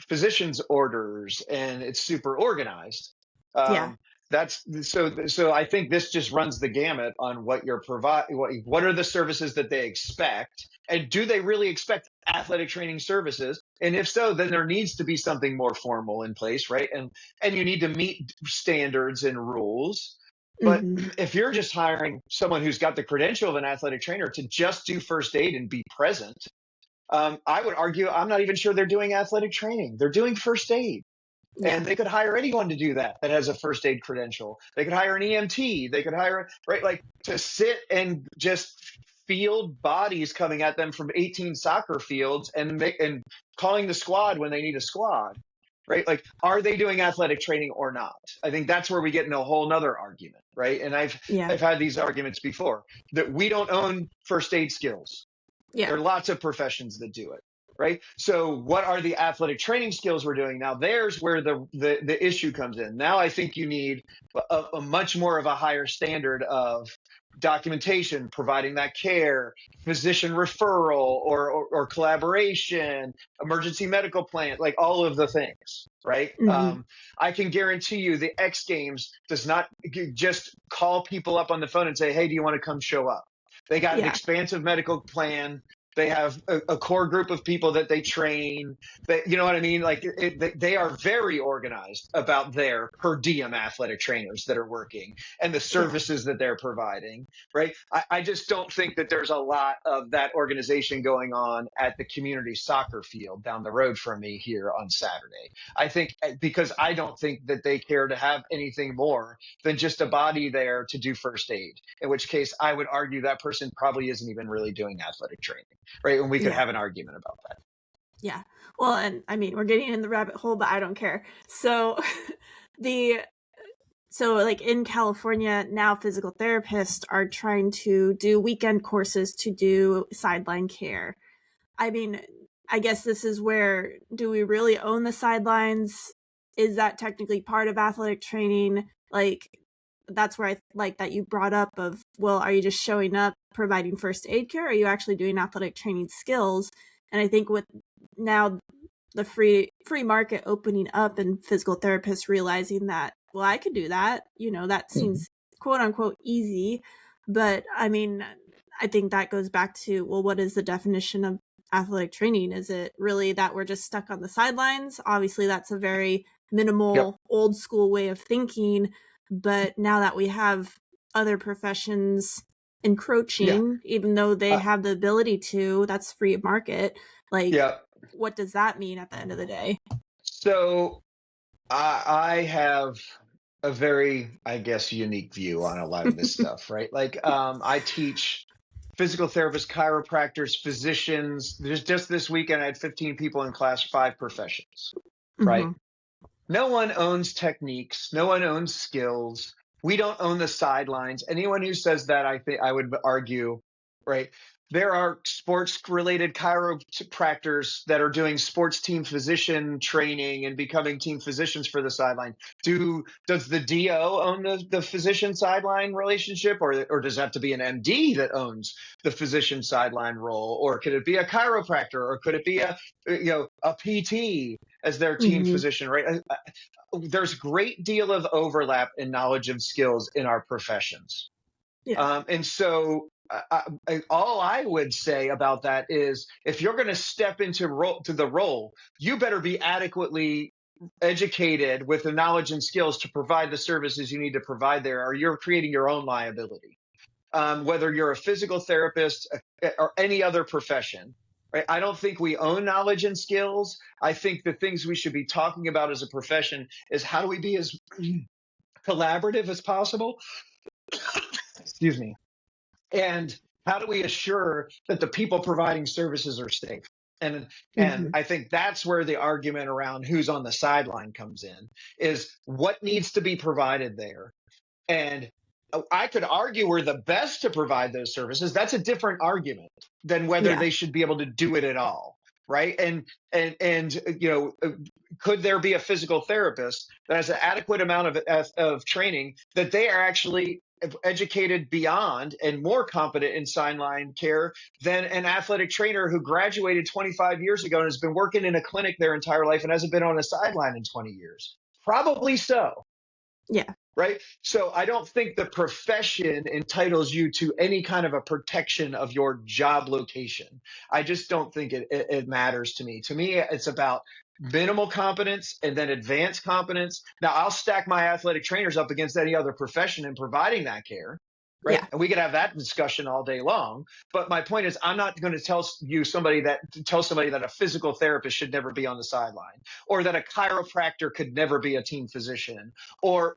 physicians' orders, and it's super organized. Yeah. That's so. I think this just runs the gamut on what you're provide. What are the services that they expect, and do they really expect athletic training services? And if so, then there needs to be something more formal in place, right? And you need to meet standards and rules. But Hmm. if you're just hiring someone who's got the credential of an athletic trainer to just do first aid and be present, I would argue I'm not even sure they're doing athletic training. They're doing first aid. Yeah. And they could hire anyone to do that has a first aid credential. They could hire an EMT. They could hire, right, like to sit and just field bodies coming at them from 18 soccer fields and calling the squad when they need a squad, right? Like, are they doing athletic training or not? I think that's where we get in a whole nother argument, right? And Yeah. I've had these arguments before that we don't own first aid skills. Yeah. There are lots of professions that do it, right? So what are the athletic training skills we're doing? Now there's where the issue comes in. Now I think you need a much more of a higher standard of documentation, providing that care, physician referral or collaboration, emergency medical plan, like all of the things, right? Hmm. I can guarantee you the X Games does not just call people up on the phone and say, hey, do you want to come show up? They got an Yeah. expansive medical plan. They have a core group of people that they train. That, you know what I mean? Like they are very organized about their per diem athletic trainers that are working and the Yeah. services that they're providing, right? I just don't think that there's a lot of that organization going on at the community soccer field down the road from me here on Saturday. I think because I don't think that they care to have anything more than just a body there to do first aid, in which case I would argue that person probably isn't even really doing athletic training, right? And we could Yeah. have an argument about that. Yeah. Well, and I mean, we're getting in the rabbit hole, but I don't care. So the like in California now, physical therapists are trying to do weekend courses to do sideline care. I mean, I guess this is where, do we really own the sidelines? Is that technically part of athletic training? Like, that's where I like that you brought up of, well, are you just showing up providing first aid care? Or are you actually doing athletic training skills? And I think with now the free market opening up and physical therapists realizing that, well, I could do that, that seems quote unquote easy. But I mean, I think that goes back to, well, what is the definition of athletic training? Is it really that we're just stuck on the sidelines? Obviously that's a very minimal, old school way of thinking. But now that we have other professions encroaching, even though they have the ability to, that's free market. Like, what does that mean at the end of the day? So I have a very, I guess, unique view on a lot of this stuff, right? Like, I teach physical therapists, chiropractors, physicians. There's just this weekend, I had 15 people in class, 5 professions, right? Mm-hmm. No one owns techniques. No one owns skills. We don't own the sidelines. Anyone who says that, I think I would argue, right? There are sports-related chiropractors that are doing sports team physician training and becoming team physicians for the sideline. Does the DO own the physician sideline relationship, or does it have to be an MD that owns the physician sideline role, or could it be a chiropractor, or could it be a PT as their team physician, right? There's a great deal of overlap in knowledge and skills in our professions. Yeah. And so all I would say about that is, if you're going to step into the role, you better be adequately educated with the knowledge and skills to provide the services you need to provide there, or you're creating your own liability. Whether you're a physical therapist or any other profession, right? I don't think we own knowledge and skills. I think the things we should be talking about as a profession is, how do we be as collaborative as possible? Excuse me. And how do we assure that the people providing services are safe? And I think that's where the argument around who's on the sideline comes in, is what needs to be provided there. And I could argue we're the best to provide those services. That's a different argument than whether they should be able to do it at all, right? And could there be a physical therapist that has an adequate amount of training that they are actually educated beyond and more competent in sideline care than an athletic trainer who graduated 25 years ago and has been working in a clinic their entire life and hasn't been on a sideline in 20 years? Probably so. Yeah. Right. So I don't think the profession entitles you to any kind of a protection of your job location. I just don't think it matters to me. To me, it's about minimal competence and then advanced competence. Now, I'll stack my athletic trainers up against any other profession in providing that care. Right. Yeah. And we could have that discussion all day long. But my point is, I'm not going to tell somebody that a physical therapist should never be on the sideline, or that a chiropractor could never be a team physician, or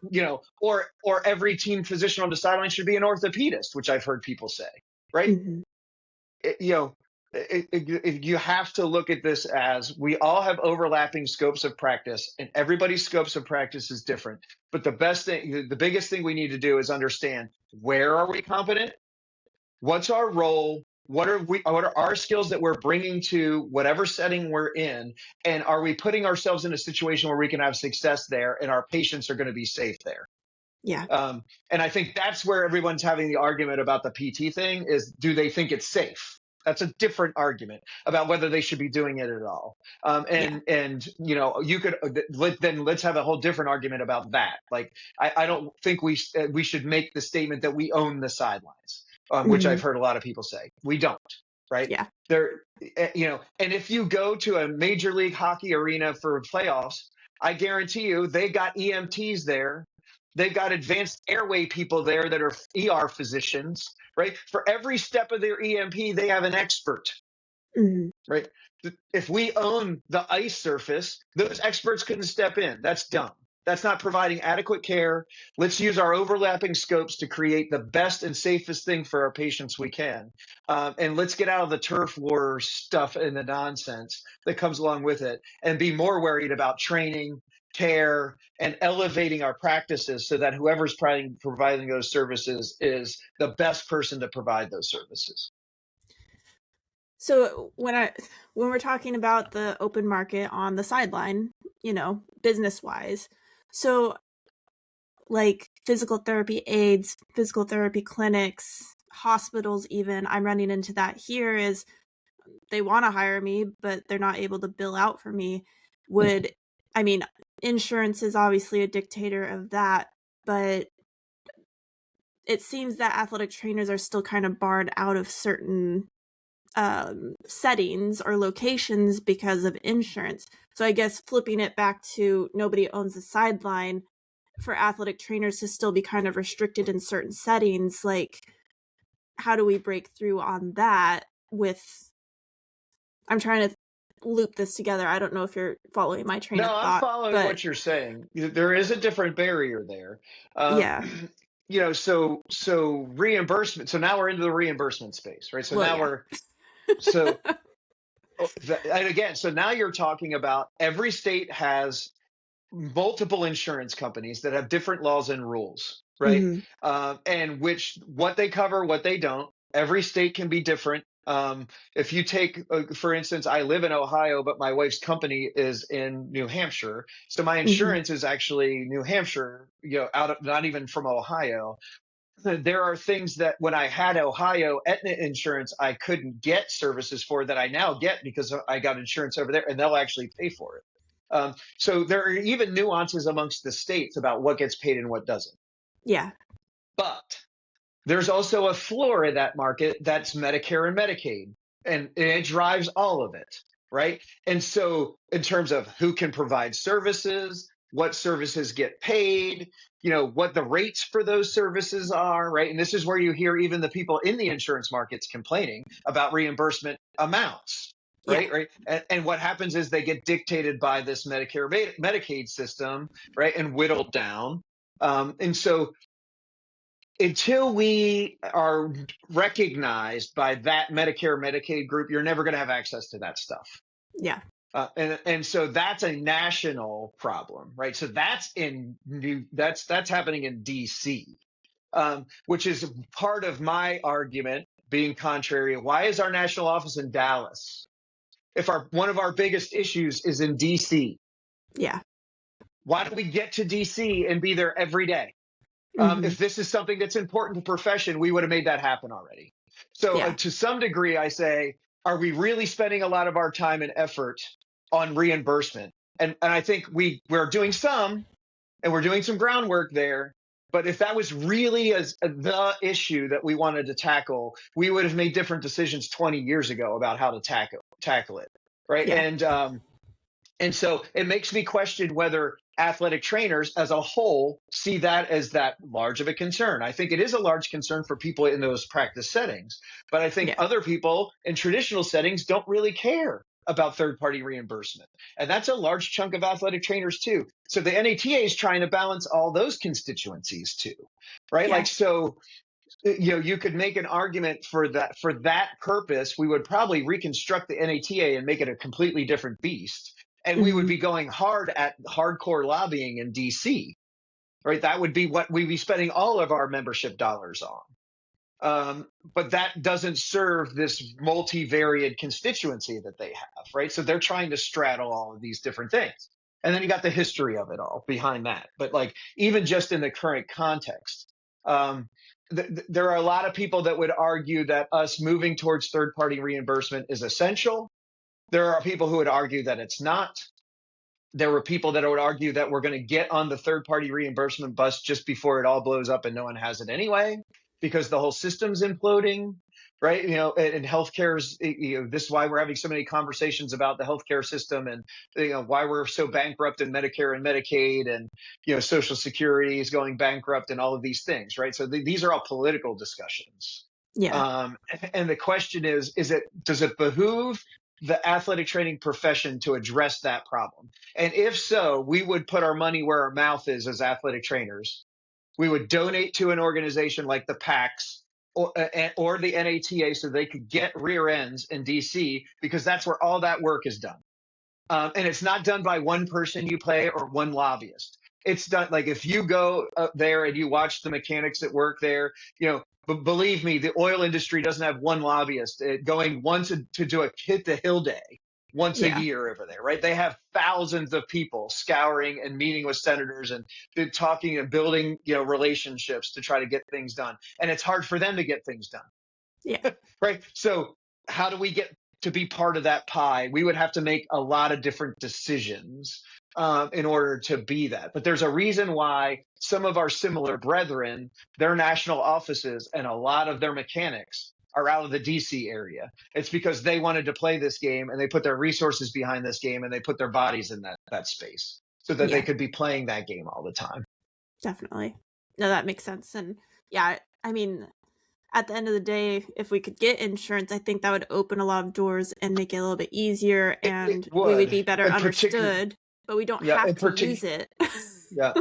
every team physician on the sideline should be an orthopedist, which I've heard people say. Right. You have to look at this as, we all have overlapping scopes of practice, and everybody's scopes of practice is different. But the biggest thing we need to do is understand, where are we competent? What's our role? What are our skills that we're bringing to whatever setting we're in? And are we putting ourselves in a situation where we can have success there and our patients are going to be safe there? Yeah. And I think that's where everyone's having the argument about the PT thing is, do they think it's safe? That's a different argument about whether they should be doing it at all. And you could let's have a whole different argument about that. Like, I don't think we should make the statement that we own the sidelines, which I've heard a lot of people say. We don't, right? Yeah. And if you go to a major league hockey arena for playoffs, I guarantee you they got EMTs there. They've got advanced airway people there that are ER physicians, right? For every step of their EMP, they have an expert, right? If we own the ice surface, those experts couldn't step in. That's dumb. That's not providing adequate care. Let's use our overlapping scopes to create the best and safest thing for our patients we can. And let's get out of the turf war stuff and the nonsense that comes along with it and be more worried about training, care, and elevating our practices so that whoever's providing those services is the best person to provide those services. So when we're talking about the open market on the sideline, business wise, so like physical therapy aides, physical therapy clinics, hospitals, even I'm running into that here is they want to hire me, but they're not able to bill out for me. Insurance is obviously a dictator of that, but it seems that athletic trainers are still kind of barred out of certain settings or locations because of insurance. So I guess flipping it back to nobody owns the sideline, for athletic trainers to still be kind of restricted in certain settings, like how do we break through on that I'm trying to loop this together. I don't know if you're following my train of thought. No, I'm following what you're saying. There is a different barrier there. Yeah. So reimbursement. So now we're into the reimbursement space, right? So so now you're talking about every state has multiple insurance companies that have different laws and rules, right? And what they cover, what they don't. Every state can be different. If you take, for instance, I live in Ohio, but my wife's company is in New Hampshire. So my insurance is actually New Hampshire, not even from Ohio. There are things that when I had Ohio Aetna insurance, I couldn't get services for that I now get because I got insurance over there and they'll actually pay for it. So there are even nuances amongst the states about what gets paid and what doesn't. Yeah. But there's also a floor in that market that's Medicare and Medicaid, and it drives all of it, right? And so in terms of who can provide services, what services get paid, what the rates for those services are, right? And this is where you hear even the people in the insurance markets complaining about reimbursement amounts. Right. Yeah. Right. And what happens is they get dictated by this Medicare, Medicaid system, right, and whittled down. And so until we are recognized by that Medicare, Medicaid group, you're never going to have access to that stuff. Yeah. And so that's a national problem, right? So that's happening in DC, which is part of my argument being contrary. Why is our national office in Dallas? If one of our biggest issues is in DC, yeah, why don't we get to DC and be there every day? If this is something that's important to profession, we would have made that happen already. So to some degree, I say, are we really spending a lot of our time and effort on reimbursement? And I think we're doing some, and we're doing some groundwork there. But if that was really the issue that we wanted to tackle, we would have made different decisions 20 years ago about how to tackle it, right? Yeah. And so it makes me question whether athletic trainers as a whole see that as that large of a concern. I think it is a large concern for people in those practice settings, but I think other people in traditional settings don't really care about third-party reimbursement. And that's a large chunk of athletic trainers too. So the NATA is trying to balance all those constituencies too, right? Yeah. Like, so, you could make an argument for that purpose. We would probably reconstruct the NATA and make it a completely different beast. And we would be going hard at hardcore lobbying in DC, right? That would be what we'd be spending all of our membership dollars on. But that doesn't serve this multivariate constituency that they have, right? So they're trying to straddle all of these different things. And then you got the history of it all behind that. But like, even just in the current context, there are a lot of people that would argue that us moving towards third party reimbursement is essential. There are people who would argue that it's not. There were people that would argue that we're going to get on the third party reimbursement bus just before it all blows up and no one has it anyway, because the whole system's imploding, right? And healthcare is, this is why we're having so many conversations about the healthcare system, and why we're so bankrupt in Medicare and Medicaid, and Social Security is going bankrupt, and all of these things, right? So these are all political discussions. Yeah. And the question is does it behoove the athletic training profession to address that problem? And if so, we would put our money where our mouth is as athletic trainers. We would donate to an organization like the PACs or the NATA so they could get rear ends in DC, because that's where all that work is done. And it's not done by one person you pay or one lobbyist. It's done, like, if you go up there and you watch the mechanics that work there, but believe me, the oil industry doesn't have one lobbyist going once to do a hit the hill day once a year over there, right? They have thousands of people scouring and meeting with senators and talking and building, relationships to try to get things done. And it's hard for them to get things done. Yeah. Right. So how do we get to be part of that pie? We would have to make a lot of different decisions in order to be that. But there's a reason why some of our similar brethren, their national offices and a lot of their mechanics are out of the DC area. It's because they wanted to play this game, and they put their resources behind this game, and they put their bodies in that space so that they could be playing that game all the time. Definitely. No, that makes sense. And yeah, I mean, at the end of the day, if we could get insurance, I think that would open a lot of doors and make it a little bit easier, and we would be better understood, but we don't have to use it. Yeah.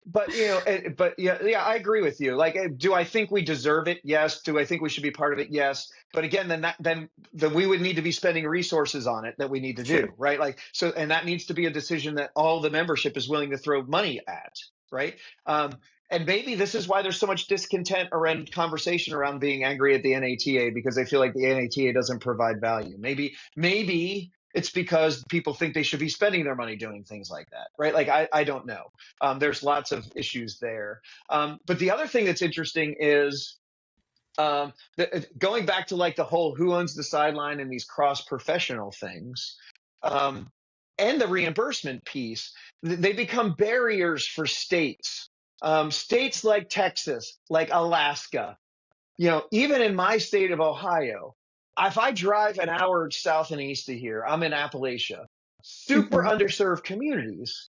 But I agree with you. Like, do I think we deserve it? Yes. Do I think we should be part of it? Yes. But again, then we would need to be spending resources on it that we need to do, right? Like, so, and that needs to be a decision that all the membership is willing to throw money at, right? And maybe this is why there's so much discontent around conversation around being angry at the NATA, because they feel like the NATA doesn't provide value. Maybe it's because people think they should be spending their money doing things like that, right? Like, I don't know. There's lots of issues there. But the other thing that's interesting is going back to like the whole who owns the sideline and these cross-professional things, and the reimbursement piece, they become barriers for states. States like Texas, like Alaska, even in my state of Ohio, if I drive an hour south and east of here, I'm in Appalachia, super underserved communities,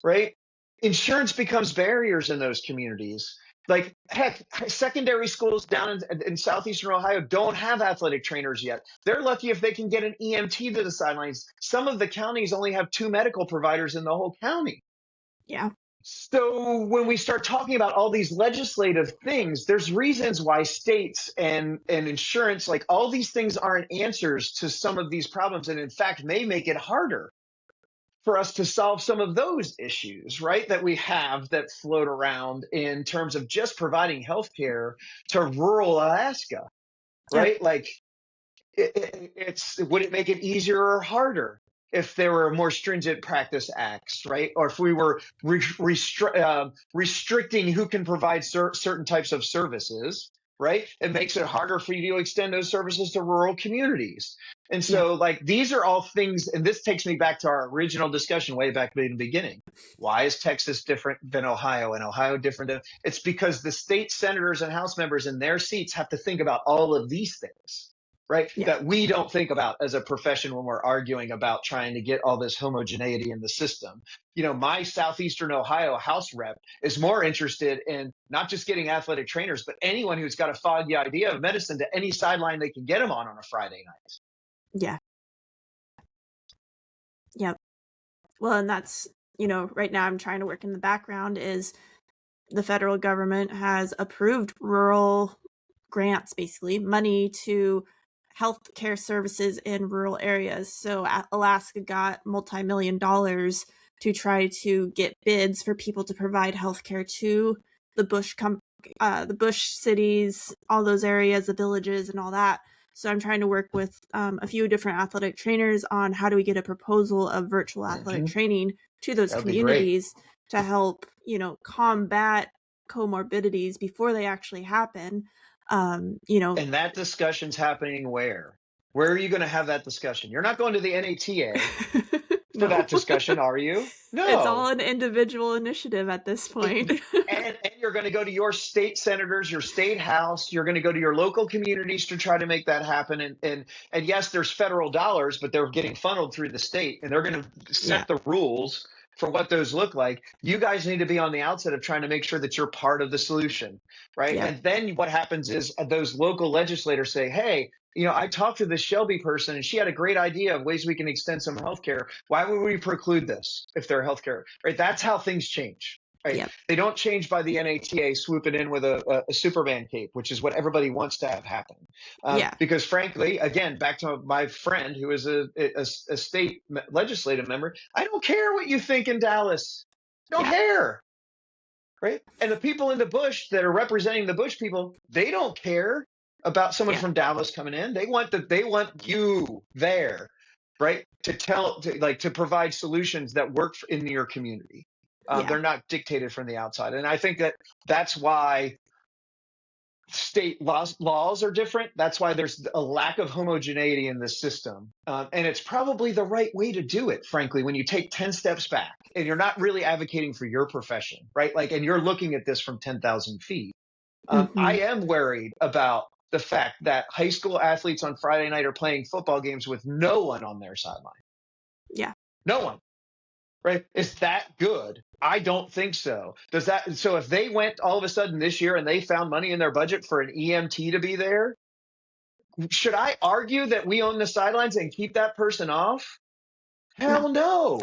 right? Insurance becomes barriers in those communities. Like, heck, secondary schools down in southeastern Ohio don't have athletic trainers yet. They're lucky if they can get an EMT to the sidelines. Some of the counties only have 2 medical providers in the whole county. Yeah. So when we start talking about all these legislative things, there's reasons why states and insurance, like all these things, aren't answers to some of these problems, and in fact may make it harder for us to solve some of those issues, right, that we have that float around in terms of just providing healthcare to rural Alaska, right? Like, would it make it easier or harder if there were more stringent practice acts, right? Or if we were restricting who can provide certain types of services, right? It makes it harder for you to extend those services to rural communities. And so, like, these are all things, and this takes me back to our original discussion way back in the beginning. Why is Texas different than Ohio, and Ohio different than? It's because the state senators and House members in their seats have to think about all of these things, right? That we don't think about as a profession when we're arguing about trying to get all this homogeneity in the system. My southeastern Ohio House rep is more interested in not just getting athletic trainers, but anyone who's got a foggy idea of medicine to any sideline they can get them on a Friday night. Yeah. Yep. Well, and that's, right now I'm trying to work in the background is the federal government has approved rural grants, basically money to healthcare services in rural areas. So Alaska got multi-million dollars to try to get bids for people to provide healthcare to the Bush the bush cities, all those areas, the villages and all that. So I'm trying to work with a few different athletic trainers on how do we get a proposal of virtual athletic training to those That'd be great. communities to help, combat comorbidities before they actually happen. And that discussion's happening where? Where are you going to have that discussion? You're not going to the NATA for that discussion, are you? No. It's all an individual initiative at this point. and you're going to go to your state senators, your state house. You're going to go to your local communities to try to make that happen. And yes, there's federal dollars, but they're getting funneled through the state, and they're going to set the rules for what those look like. You guys need to be on the outset of trying to make sure that you're part of the solution, right? Yeah. And then what happens is those local legislators say, hey, I talked to this Shelby person and she had a great idea of ways we can extend some healthcare. Why would we preclude this if they're healthcare? Right? That's how things change. Right? Yep. They don't change by the NATA swooping in with a Superman cape, which is what everybody wants to have happen. Because frankly, again, back to my friend who is a state legislative member, I don't care what you think in Dallas. Don't care. Right? And the people in the bush that are representing the bush people, they don't care about someone from Dallas coming in. They want you there, right? To provide solutions that work in your community. They're not dictated from the outside. And I think that's why state laws are different. That's why there's a lack of homogeneity in this system. And it's probably the right way to do it, frankly, when you take 10 steps back and you're not really advocating for your profession, right? And you're looking at this from 10,000 feet. I am worried about the fact that high school athletes on Friday night are playing football games with no one on their sideline. Yeah. No one. Right? Is that good? I don't think so. So if they went all of a sudden this year and they found money in their budget for an EMT to be there, should I argue that we own the sidelines and keep that person off? Hell no.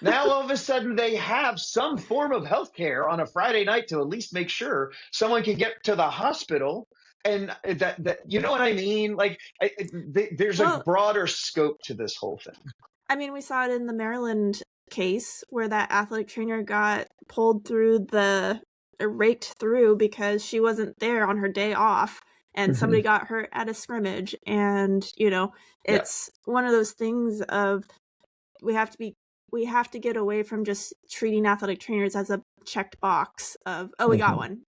Now all of a sudden they have some form of health care on a Friday night to at least make sure someone can get to the hospital. And that you know what I mean? There's a broader scope to this whole thing. I mean, we saw it in the Maryland case where that athletic trainer got pulled through raked through because she wasn't there on her day off and somebody got hurt at a scrimmage. And, it's one of those things of we have to get away from just treating athletic trainers as a checked box of, we got one.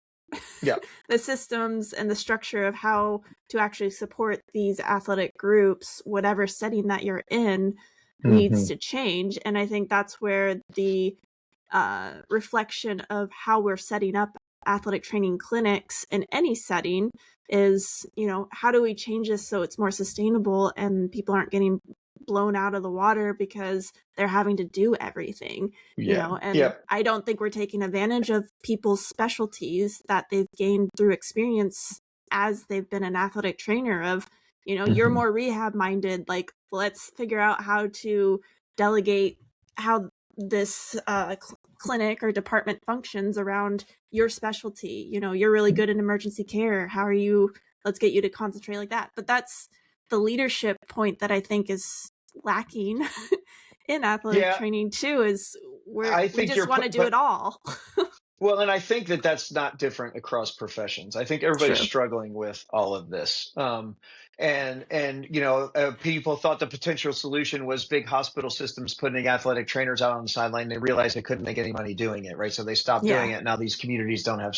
Yeah. The systems and the structure of how to actually support these athletic groups, whatever setting that you're in, needs to change. And I think that's where the reflection of how we're setting up athletic training clinics in any setting is, how do we change this so it's more sustainable and people aren't getting blown out of the water because they're having to do everything, I don't think we're taking advantage of people's specialties that they've gained through experience as they've been an athletic trainer of, you're more rehab minded, let's figure out how to delegate how this clinic or department functions around your specialty. You're really good in emergency care. Let's get you to concentrate like that. But that's the leadership point that I think is lacking in athletic training too, is where we just want to do it all. Well, and I think that's not different across professions. I think everybody's struggling with all of this. People thought the potential solution was big hospital systems putting athletic trainers out on the sideline. They realized they couldn't make any money doing it, right? So they stopped doing it. Now these communities don't have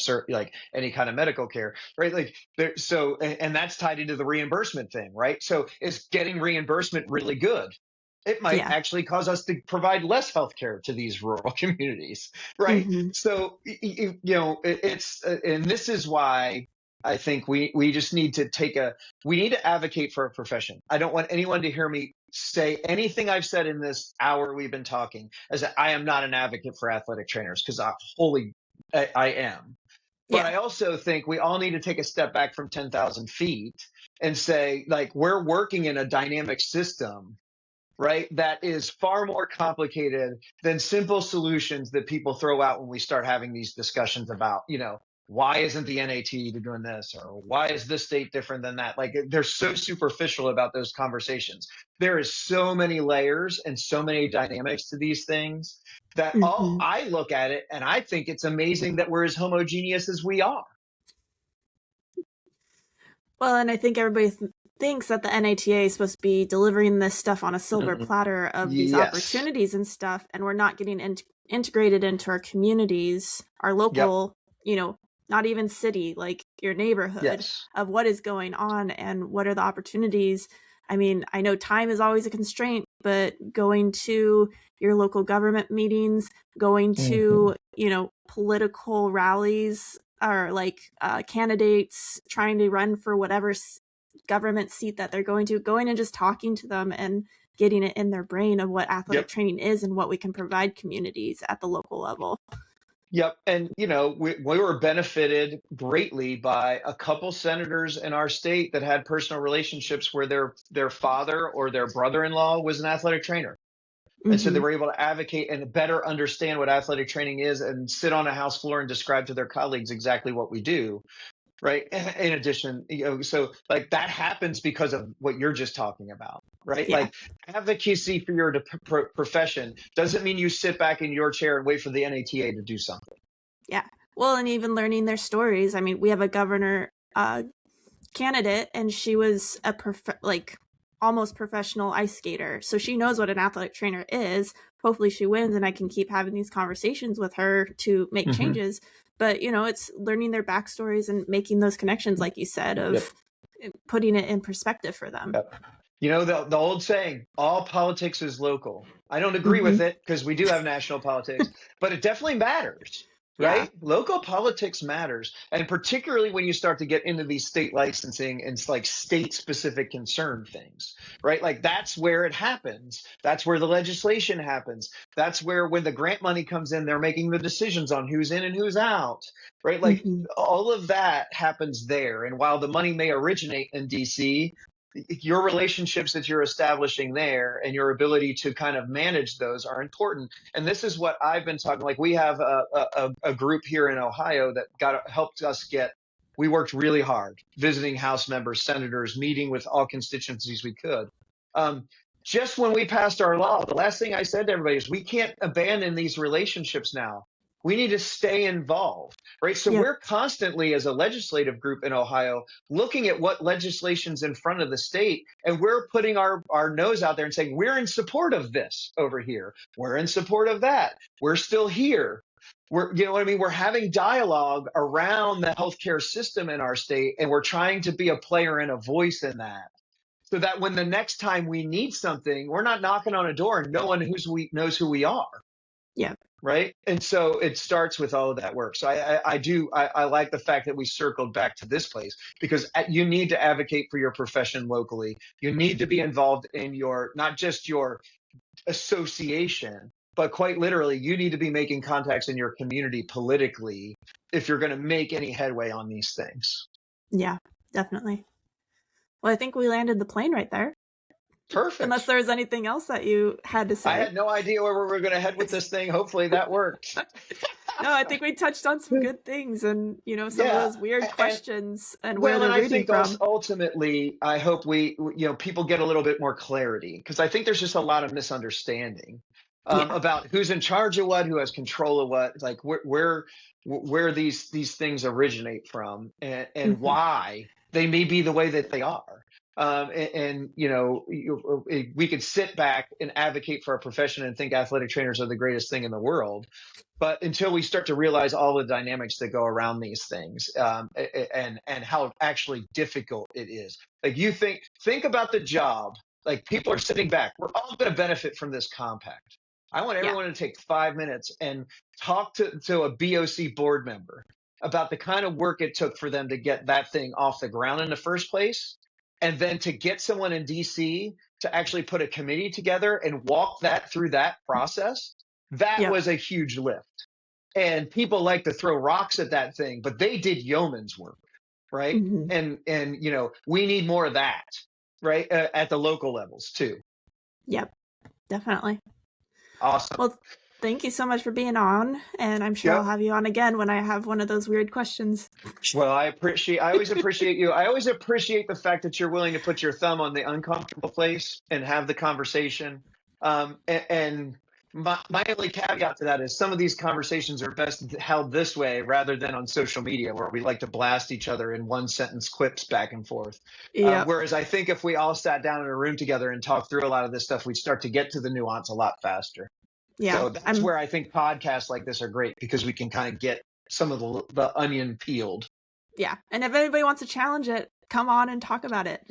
any kind of medical care, right? And that's tied into the reimbursement thing, right? So is getting reimbursement really good? It might actually cause us to provide less health care to these rural communities, right? So, it's and this is why I think we just need to we need to advocate for a profession. I don't want anyone to hear me say anything I've said in this hour we've been talking as that I am not an advocate for athletic trainers, because I am. But I also think we all need to take a step back from 10,000 feet and say, we're working in a dynamic system, right, that is far more complicated than simple solutions that people throw out when we start having these discussions about, why isn't the NAT doing this, or why is this state different than that? They're so superficial about those conversations. There is so many layers and so many dynamics to these things that I look at it and I think it's amazing that we're as homogeneous as we are. Well, and I think everybody thinks that the NATA is supposed to be delivering this stuff on a silver platter of these Yes. opportunities and stuff, and we're not getting integrated into our communities, our Yep. local, not even city, like your neighborhood, Yes. of what is going on and what are the opportunities. I mean, I know time is always a constraint, but going to your local government meetings, going to, political rallies, or like candidates trying to run for whatever government seat that they're going and just talking to them and getting it in their brain of what athletic Yep. training is and what we can provide communities at the local level. Yep. And, we were benefited greatly by a couple senators in our state that had personal relationships where their father or their brother-in-law was an athletic trainer. And so they were able to advocate and better understand what athletic training is and sit on a House floor and describe to their colleagues exactly what we do. Right. In addition, so like that happens because of what you're just talking about. Right. Yeah. Like advocacy for your profession doesn't mean you sit back in your chair and wait for the NATA to do something. Yeah. Well, and even learning their stories. I mean, we have a governor candidate, and she was a almost professional ice skater. So she knows what an athletic trainer is. Hopefully she wins and I can keep having these conversations with her to make changes. But, it's learning their backstories and making those connections, like you said, of putting it in perspective for them. Yep. The old saying, all politics is local. I don't agree with it because we do have national politics, but it definitely matters. Right? Yeah. Local politics matters. And particularly when you start to get into these state licensing and like state specific concern things, right? Like that's where it happens. That's where the legislation happens. That's where when the grant money comes in, they're making the decisions on who's in and who's out, right? Like all of that happens there. And while the money may originate in DC, your relationships that you're establishing there and your ability to kind of manage those are important. And this is what I've been talking, like we have a group here in Ohio that helped us we worked really hard visiting House members, senators, meeting with all constituencies we could. Just when we passed our law, the last thing I said to everybody is we can't abandon these relationships now. We need to stay involved, right? So we're constantly, as a legislative group in Ohio, looking at what legislation's in front of the state, and we're putting our nose out there and saying, we're in support of this over here. We're in support of that. We're still here. You know what I mean? We're having dialogue around the healthcare system in our state, and we're trying to be a player and a voice in that. So that when the next time we need something, we're not knocking on a door and no one knows who we are. Yeah. Right. And so it starts with all of that work. So I like the fact that we circled back to this place because you need to advocate for your profession locally. You need to be involved in not just your association, but quite literally, you need to be making contacts in your community politically if you're going to make any headway on these things. Yeah, definitely. Well, I think we landed the plane right there. Perfect. Unless there was anything else that you had to say. I had no idea where we were going to head with this thing. Hopefully that worked. No, I think we touched on some good things and, some of those weird questions and where they're rooting from. I think ultimately, I hope people get a little bit more clarity because I think there's just a lot of misunderstanding about who's in charge of what, who has control of what, like where these things originate from and why they may be the way that they are. We could sit back and advocate for our profession and think athletic trainers are the greatest thing in the world. But until we start to realize all the dynamics that go around these things and how actually difficult it is, like you think about the job, like people are sitting back. We're all going to benefit from this compact. I want everyone to take 5 minutes and talk to a BOC board member about the kind of work it took for them to get that thing off the ground in the first place. And then to get someone in DC to actually put a committee together and walk that through that process, that was a huge lift. And people like to throw rocks at that thing, but they did yeoman's work, right? And we need more of that, right? At the local levels too. Yep, definitely. Awesome. Well, thank you so much for being on, and I'm sure I'll have you on again when I have one of those weird questions. Well, I always appreciate you. I always appreciate the fact that you're willing to put your thumb on the uncomfortable place and have the conversation. And My only caveat to that is some of these conversations are best held this way rather than on social media, where we like to blast each other in one sentence quips back and forth. Yep. Whereas I think if we all sat down in a room together and talked through a lot of this stuff, we'd start to get to the nuance a lot faster. Yeah. So that's where I think podcasts like this are great, because we can kind of get some of the onion peeled. Yeah. And if anybody wants to challenge it, come on and talk about it.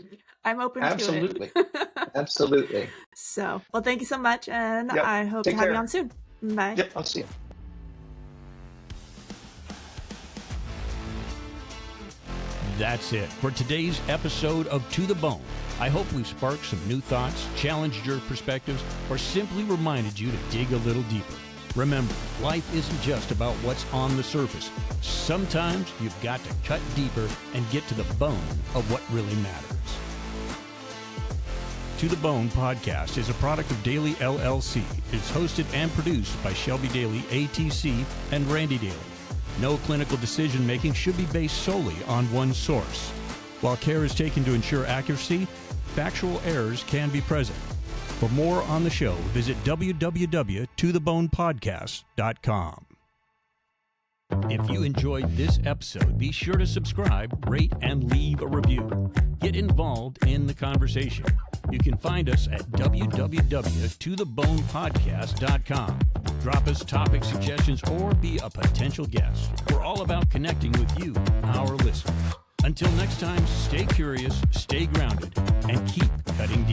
I'm open Absolutely. to it. Absolutely. So, well, thank you so much. And Yep. I hope Take to have care. you on soon. Bye. Yep, I'll see you. That's it for today's episode of To the Bone. I hope we've sparked some new thoughts, challenged your perspectives, or simply reminded you to dig a little deeper. Remember, life isn't just about what's on the surface. Sometimes you've got to cut deeper and get to the bone of what really matters. To the Bone podcast is a product of Daily LLC. It's hosted and produced by Shelby Daly, ATC, and Randy Daly. No clinical decision-making should be based solely on one source. While care is taken to ensure accuracy, factual errors can be present. For more on the show, visit www.tothebonepodcast.com. If you enjoyed this episode, be sure to subscribe, rate, and leave a review. Get involved in the conversation. You can find us at www.tothebonepodcast.com. Drop us topic suggestions or be a potential guest. We're all about connecting with you, our listeners. Until next time, stay curious, stay grounded, and keep cutting deep.